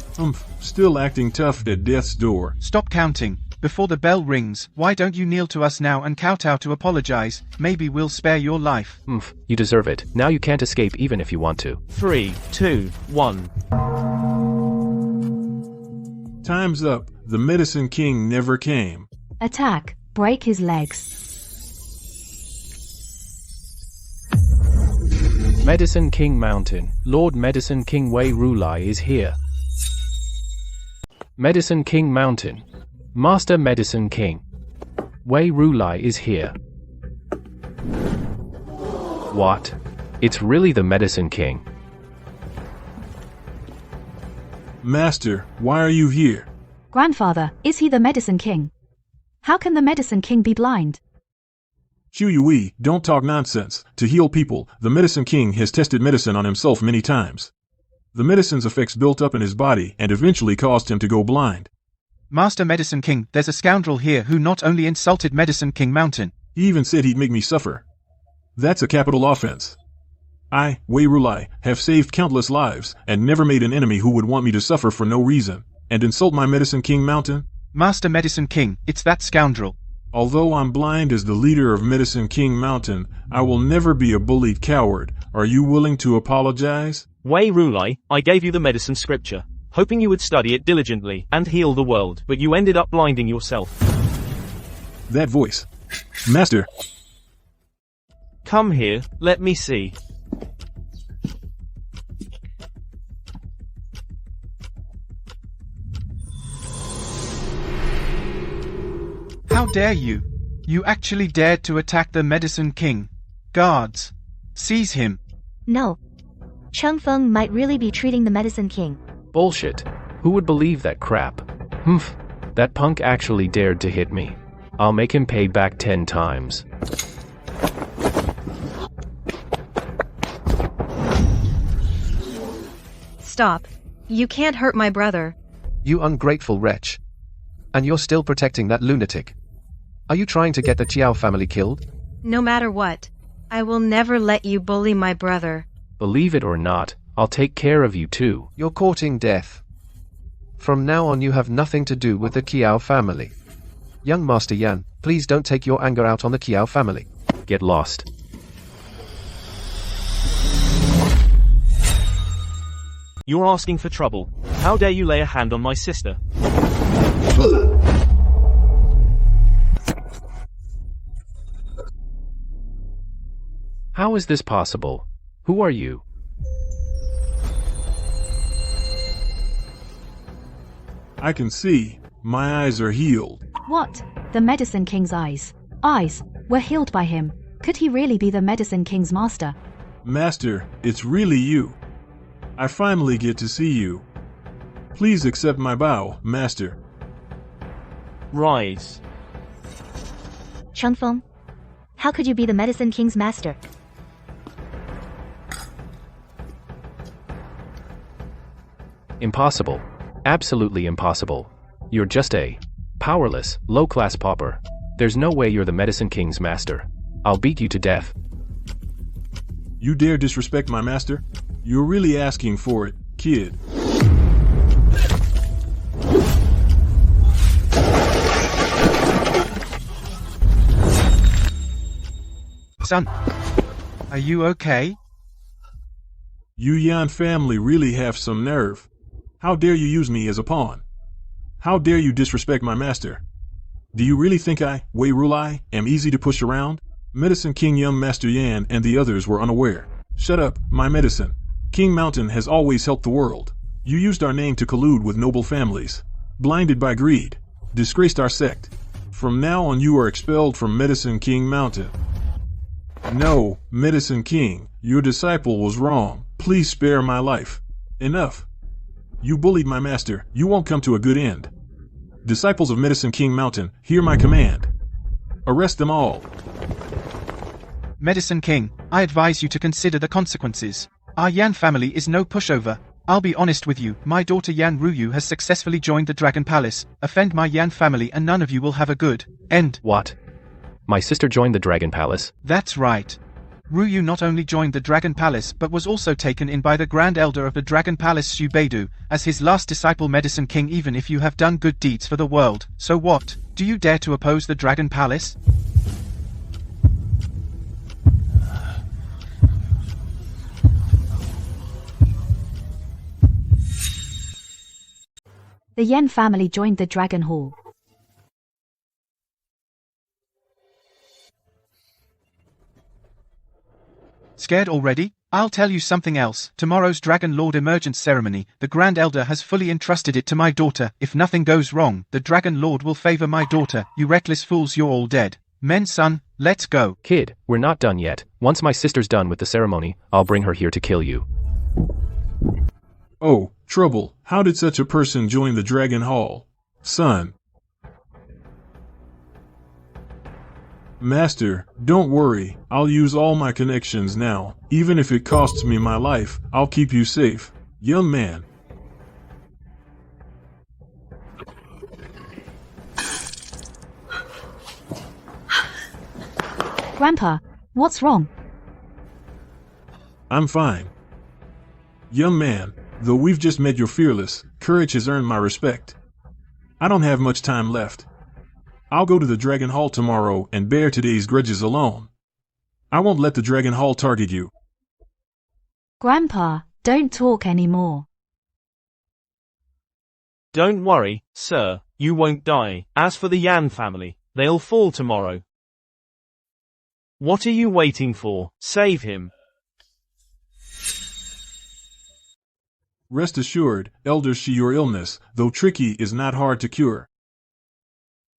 Still acting tough at death's door. Stop counting. Before the bell rings, why don't you kneel to us now and kowtow to apologize? Maybe we'll spare your life. You deserve it. Now you can't escape even if you want to. 3, 2, 1. Time's up. The Medicine King never came. Attack. Break his legs. Medicine King Mountain. Lord Medicine King Wei Rulai is here. Medicine King Mountain. Master Medicine King Wei Rulai is here. What? It's really the Medicine King. Master, why are you here? Grandfather, is he the Medicine King? How can the Medicine King be blind? Hu Yui, don't talk nonsense. To heal people, the Medicine King has tested medicine on himself many times. The medicine's effects built up in his body and eventually caused him to go blind. Master Medicine King, there's a scoundrel here who not only insulted Medicine King Mountain. He even said he'd make me suffer. That's a capital offense. I, Wei Rulai, have saved countless lives and never made an enemy who would want me to suffer for no reason. And insult my Medicine King Mountain? Master Medicine King, it's that scoundrel. Although I'm blind as the leader of Medicine King Mountain, I will never be a bullied coward. Are you willing to apologize? Wei Rulai, I gave you the medicine scripture, hoping you would study it diligently and heal the world, but you ended up blinding yourself. That voice. Master. Come here, let me see. How dare you? You actually dared to attack the Medicine King. Guards, seize him. No. Changfeng might really be treating the Medicine King. Bullshit. Who would believe that crap? That punk actually dared to hit me. I'll make him pay back 10 times. Stop. You can't hurt my brother. You ungrateful wretch. And you're still protecting that lunatic. Are you trying to get the Chiao family killed? No matter what, I will never let you bully my brother. Believe it or not, I'll take care of you too. You're courting death. From now on you have nothing to do with the Kiao family. Young Master Yan, please don't take your anger out on the Kiao family. Get lost. You're asking for trouble. How dare you lay a hand on my sister? How is this possible? Who are you? I can see. My eyes are healed. What? The Medicine King's eyes. Eyes were healed by him. Could he really be the Medicine King's master? Master, it's really you. I finally get to see you. Please accept my bow, Master. Rise. Changfeng, how could you be the Medicine King's master? Impossible. Absolutely impossible. You're just a powerless, low-class pauper. There's no way you're the Medicine King's master. I'll beat you to death. You dare disrespect my master? You're really asking for it, kid. son. Are you okay? You Yan family really have some nerve. How dare you use me as a pawn? How dare you disrespect my master? Do you really think I, Wei Rulai, am easy to push around? Medicine King Young Master Yan and the others were unaware. Shut up, my medicine. King Mountain has always helped the world. You used our name to collude with noble families. Blinded by greed. Disgraced our sect. From now on you are expelled from Medicine King Mountain. No, Medicine King, your disciple was wrong. Please spare my life. Enough. You bullied my master, you won't come to a good end. Disciples of Medicine King Mountain, hear my command. Arrest them all. Medicine King, I advise you to consider the consequences. Our Yan family is no pushover. I'll be honest with you, my daughter Yan Ruyu has successfully joined the Dragon Palace. Offend my Yan family and none of you will have a good end. What? My sister joined the Dragon Palace? That's right. Ruyu not only joined the Dragon Palace but was also taken in by the Grand Elder of the Dragon Palace Xu Beidou, as his last disciple Medicine King. Even if you have done good deeds for the world, so what? Do you dare to oppose the Dragon Palace? The Yen family joined the Dragon Hall. Scared already? I'll tell you something else. Tomorrow's Dragon Lord emergence ceremony, the Grand Elder has fully entrusted it to my daughter. If nothing goes wrong, the Dragon Lord will favor my daughter. You reckless fools, you're all dead. Men, son, let's go. Kid, we're not done yet. Once my sister's done with the ceremony, I'll bring her here to kill you. Oh, trouble. How did such a person join the Dragon Hall? Son. Master, don't worry. I'll use all my connections now. Even if it costs me my life, I'll keep you safe. Young man. Grandpa, what's wrong? I'm fine. Young man, though we've just met your fearless, courage has earned my respect. I don't have much time left. I'll go to the Dragon Hall tomorrow and bear today's grudges alone. I won't let the Dragon Hall target you. Grandpa, don't talk anymore. Don't worry, sir, you won't die. As for the Yan family, they'll fall tomorrow. What are you waiting for? Save him. Rest assured, Elder Shi, your illness, though tricky, is not hard to cure.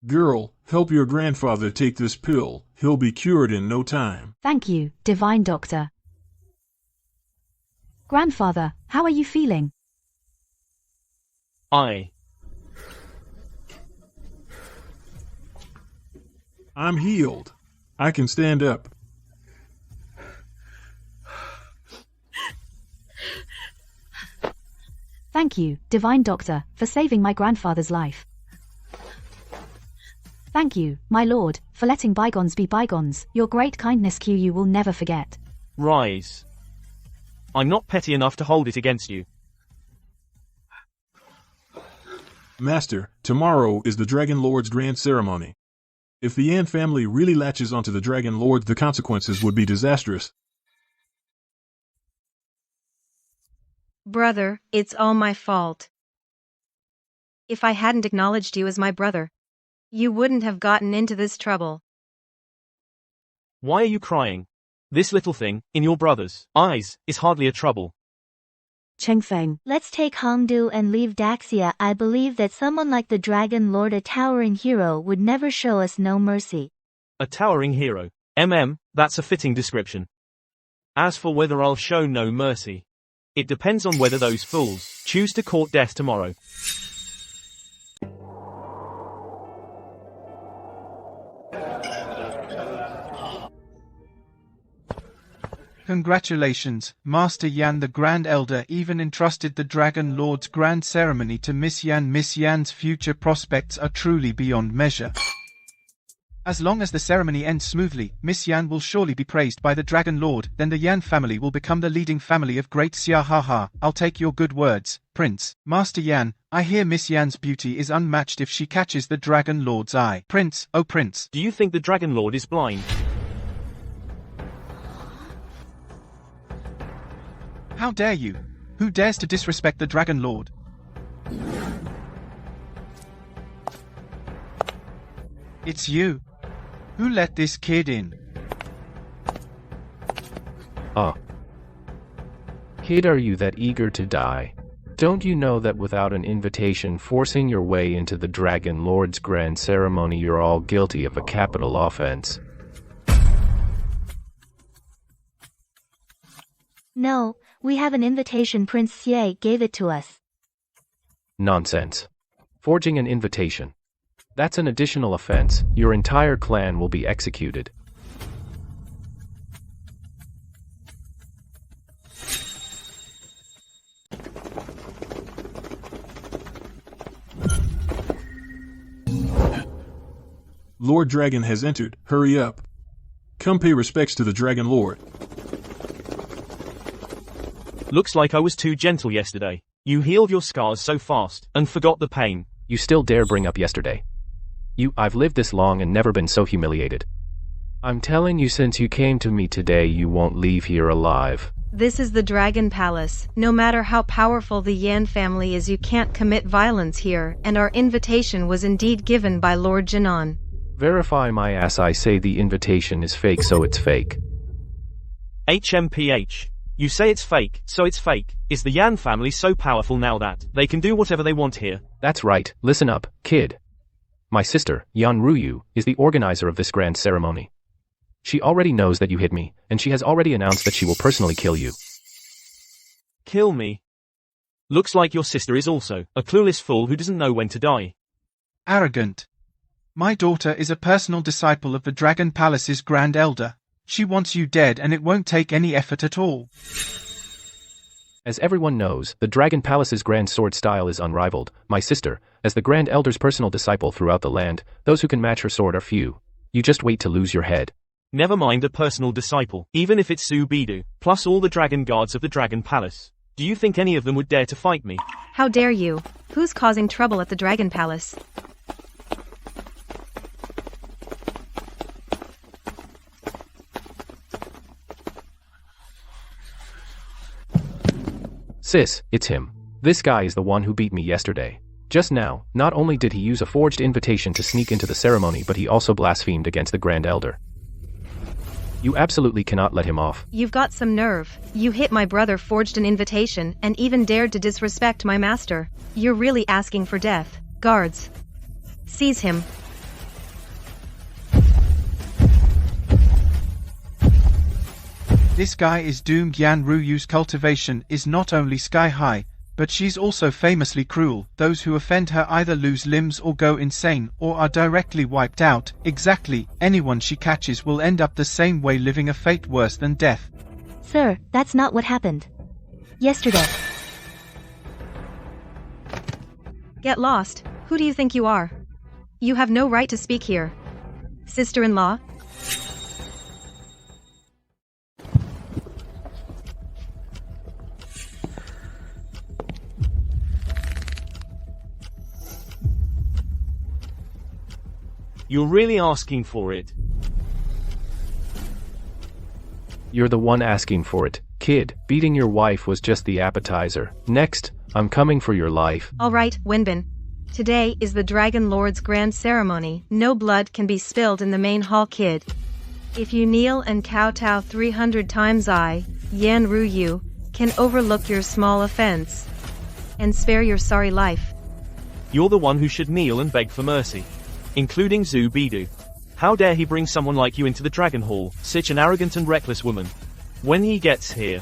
Girl, help your grandfather take this pill. He'll be cured in no time. Thank you, Divine Doctor. Grandfather, how are you feeling? I'm healed. I can stand up. Thank you, Divine Doctor, for saving my grandfather's life. Thank you, my lord, for letting bygones be bygones. Your great kindness QU will never forget. Rise. I'm not petty enough to hold it against you. Master, tomorrow is the Dragon Lord's grand ceremony. If the Yan family really latches onto the Dragon Lord, the consequences would be disastrous. Brother, it's all my fault. If I hadn't acknowledged you as my brother, you wouldn't have gotten into this trouble. Why are you crying? This little thing, in your brother's eyes, is hardly a trouble. Chengfeng. Let's take Hongdu and leave Daxia. I believe that someone like the Dragon Lord, a towering hero, would never show us no mercy. A towering hero. That's a fitting description. As for whether I'll show no mercy, it depends on whether those fools choose to court death tomorrow. Congratulations, Master Yan. The Grand Elder even entrusted the Dragon Lord's grand ceremony to Miss Yan. Miss Yan's future prospects are truly beyond measure. As long as the ceremony ends smoothly, Miss Yan will surely be praised by the Dragon Lord. Then the Yan family will become the leading family of Great Xia. Ha ha, I'll take your good words, Prince. Master Yan, I hear Miss Yan's beauty is unmatched if she catches the Dragon Lord's eye. Prince, oh Prince. Do you think the Dragon Lord is blind? How dare you? Who dares to disrespect the Dragon Lord? It's you. Who let this kid in? Kid, are you that eager to die? Don't you know that without an invitation forcing your way into the Dragon Lord's grand ceremony, you're all guilty of a capital offense? No, we have an invitation. Prince Xie gave it to us. Nonsense. Forging an invitation. That's an additional offense. Your entire clan will be executed. Lord Dragon has entered. Hurry up. Come pay respects to the Dragon Lord. Looks like I was too gentle yesterday. You healed your scars so fast, and forgot the pain. You still dare bring up yesterday. I've lived this long and never been so humiliated. I'm telling you, since you came to me today, you won't leave here alive. This is the Dragon Palace. No matter how powerful the Yan family is, you can't commit violence here, and our invitation was indeed given by Lord Jinan. Verify my ass. I say the invitation is fake, so it's fake. HMPH. You say it's fake, so it's fake. Is the Yan family so powerful now that they can do whatever they want here? That's right. Listen up, kid. My sister, Yan Ruyu, is the organizer of this grand ceremony. She already knows that you hit me, and she has already announced that she will personally kill you. Kill me? Looks like your sister is also a clueless fool who doesn't know when to die. Arrogant. My daughter is a personal disciple of the Dragon Palace's Grand Elder. She wants you dead, and it won't take any effort at all. As everyone knows, the Dragon Palace's grand sword style is unrivaled. My sister, as the Grand Elder's personal disciple throughout the land, those who can match her sword are few. You just wait to lose your head. Never mind a personal disciple, even if it's Su Bidu, plus all the dragon guards of the Dragon Palace. Do you think any of them would dare to fight me? How dare you? Who's causing trouble at the Dragon Palace? Sis, it's him. This guy is the one who beat me yesterday. Just now, not only did he use a forged invitation to sneak into the ceremony, but he also blasphemed against the Grand Elder. You absolutely cannot let him off. You've got some nerve. You hit my brother, forged an invitation, and even dared to disrespect my master. You're really asking for death. Guards. Seize him. This guy is doomed. Yan Ruyu's cultivation is not only sky high, but she's also famously cruel. Those who offend her either lose limbs or go insane, or are directly wiped out. Exactly, anyone she catches will end up the same way, living a fate worse than death. Sir, that's not what happened. Yesterday. Get lost. Who do you think you are? You have no right to speak here. Sister-in-law? You're really asking for it. You're the one asking for it, kid. Beating your wife was just the appetizer. Next, I'm coming for your life. Alright, Wenbin. Today is the Dragon Lord's grand ceremony. No blood can be spilled in the main hall, kid. If you kneel and kowtow 300 times, I, Yan Ruyu, can overlook your small offense and spare your sorry life. You're the one who should kneel and beg for mercy. Including Zhu Bidu. How dare he bring someone like you into the Dragon Hall, such an arrogant and reckless woman. When he gets here,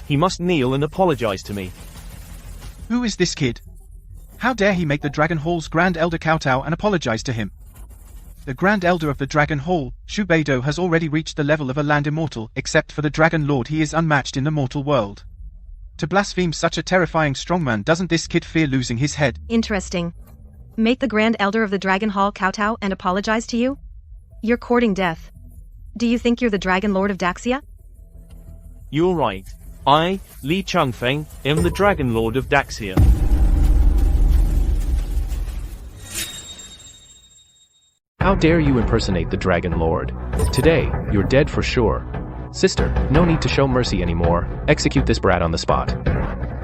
he must kneel and apologize to me. Who is this kid? How dare he make the Dragon Hall's Grand Elder kowtow and apologize to him? The Grand Elder of the Dragon Hall, Shu Beido, has already reached the level of a land immortal. Except for the Dragon Lord, he is unmatched in the mortal world. To blaspheme such a terrifying strongman, doesn't this kid fear losing his head? Interesting. Make the Grand Elder of the Dragon Hall kowtow and apologize to you? You're courting death. Do you think you're the Dragon Lord of Daxia? You're right. I, Li Changfeng, am the Dragon Lord of Daxia. How dare you impersonate the Dragon Lord? Today, you're dead for sure. Sister, no need to show mercy anymore, execute this brat on the spot.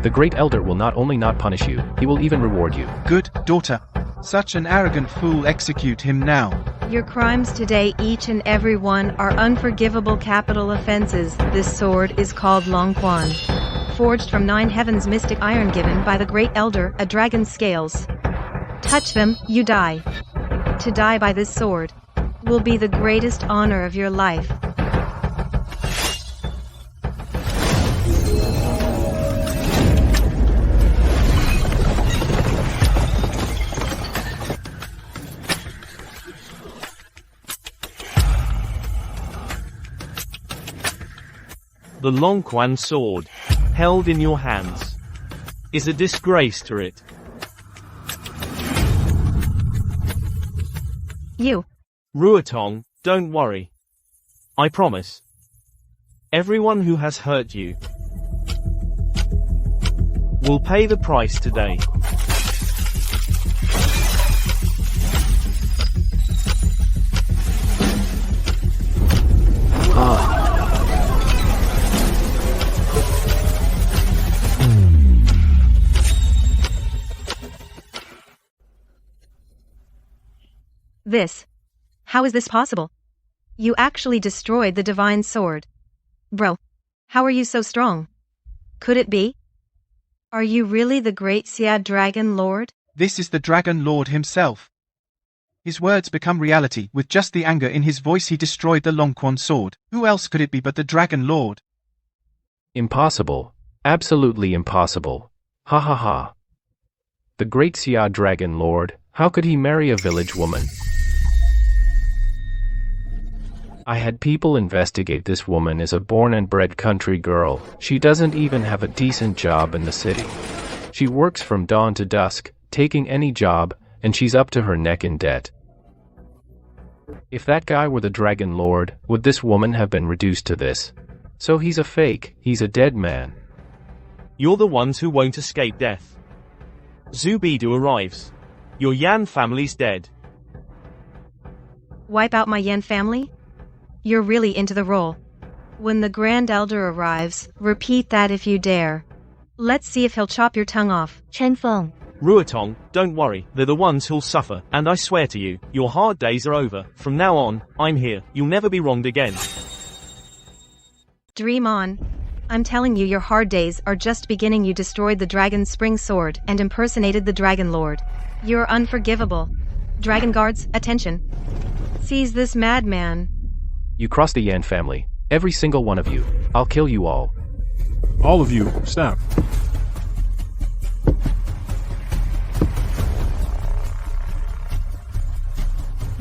The great elder will not only not punish you, he will even reward you. Good, daughter. Such an arrogant fool, execute him now. Your crimes today, each and every one, are unforgivable capital offenses. This sword is called Longquan, forged from 9 heavens mystic iron given by the great elder, a dragon's scales. Touch them, you die. To die by this sword will be the greatest honor of your life. The Longquan sword, held in your hands, is a disgrace to it. You. Ruotong, don't worry. I promise. Everyone who has hurt you will pay the price today. This. How is this possible? You actually destroyed the divine sword. Bro, how are you so strong? Could it be? Are you really the great Xia Dragon Lord? This is the Dragon Lord himself. His words become reality. With just the anger in his voice, he destroyed the Longquan sword. Who else could it be but the Dragon Lord? Impossible. Absolutely impossible. Ha ha ha. The great Xia Dragon Lord, how could he marry a village woman? I had people investigate this woman as a born and bred country girl. She doesn't even have a decent job in the city. She works from dawn to dusk, taking any job, and she's up to her neck in debt. If that guy were the Dragon Lord, would this woman have been reduced to this? So he's a fake, he's a dead man. You're the ones who won't escape death. Zubidu arrives. Your Yan family's dead. Wipe out my Yan family? You're really into the role. When the Grand Elder arrives, repeat that if you dare. Let's see if he'll chop your tongue off. Chen Feng. Ruotong, don't worry, they're the ones who'll suffer, and I swear to you, your hard days are over. From now on, I'm here, you'll never be wronged again. Dream on. I'm telling you, your hard days are just beginning. You destroyed the Dragon's spring sword and impersonated the Dragon Lord. You're unforgivable. Dragon Guards, attention. Seize this madman. You crossed the Yan family. Every single one of you. I'll kill you all. All of you, stop.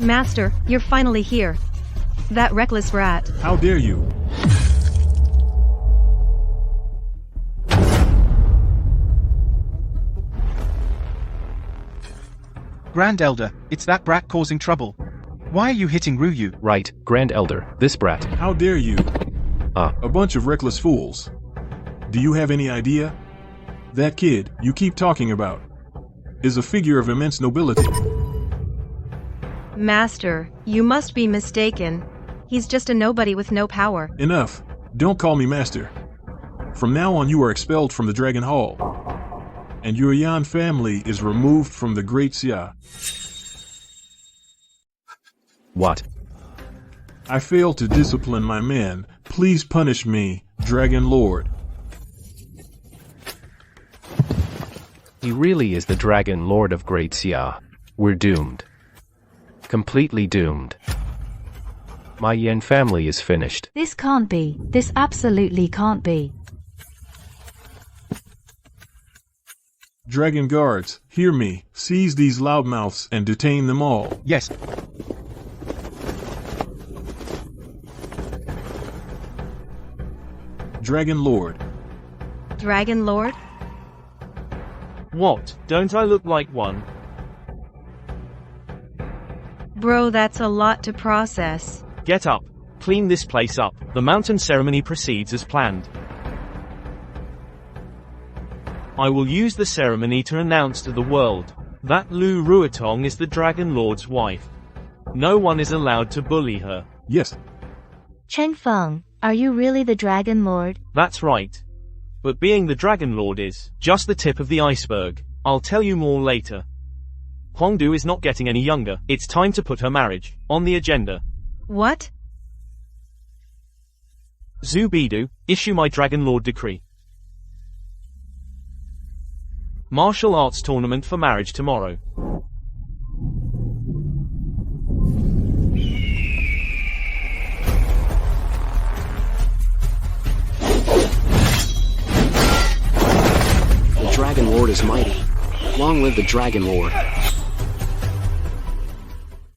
Master, you're finally here. That reckless rat. How dare you? Grand Elder, it's that brat causing trouble. Why are you hitting Ryu? Right, Grand Elder, this brat. How dare you? A bunch of reckless fools. Do you have any idea? That kid you keep talking about is a figure of immense nobility. Master, you must be mistaken. He's just a nobody with no power. Enough. Don't call me master. From now on you are expelled from the Dragon Hall. And your Yan family is removed from the Great Xia. What? I failed to discipline my men. Please punish me, Dragon Lord. He really is the Dragon Lord of Great Xia. We're doomed. Completely doomed. My Yan family is finished. This can't be. This absolutely can't be. Dragon Guards, hear me. Seize these loudmouths and detain them all. Yes. Dragon Lord. Dragon Lord? What, don't I look like one? Bro, that's a lot to process. Get up. Clean this place up. The mountain ceremony proceeds as planned. I will use the ceremony to announce to the world that Lu Ruotong is the Dragon Lord's wife. No one is allowed to bully her. Yes. Chen Feng, Are you really the Dragon Lord? That's right. But being the Dragon Lord is just the tip of the iceberg. I'll tell you more later. Huangdu is not getting any younger. It's time to put her marriage on the agenda. What? Zhu Bidu, issue my Dragon Lord decree. Martial arts tournament for marriage tomorrow. The Dragon Lord is mighty. Long live the Dragon Lord.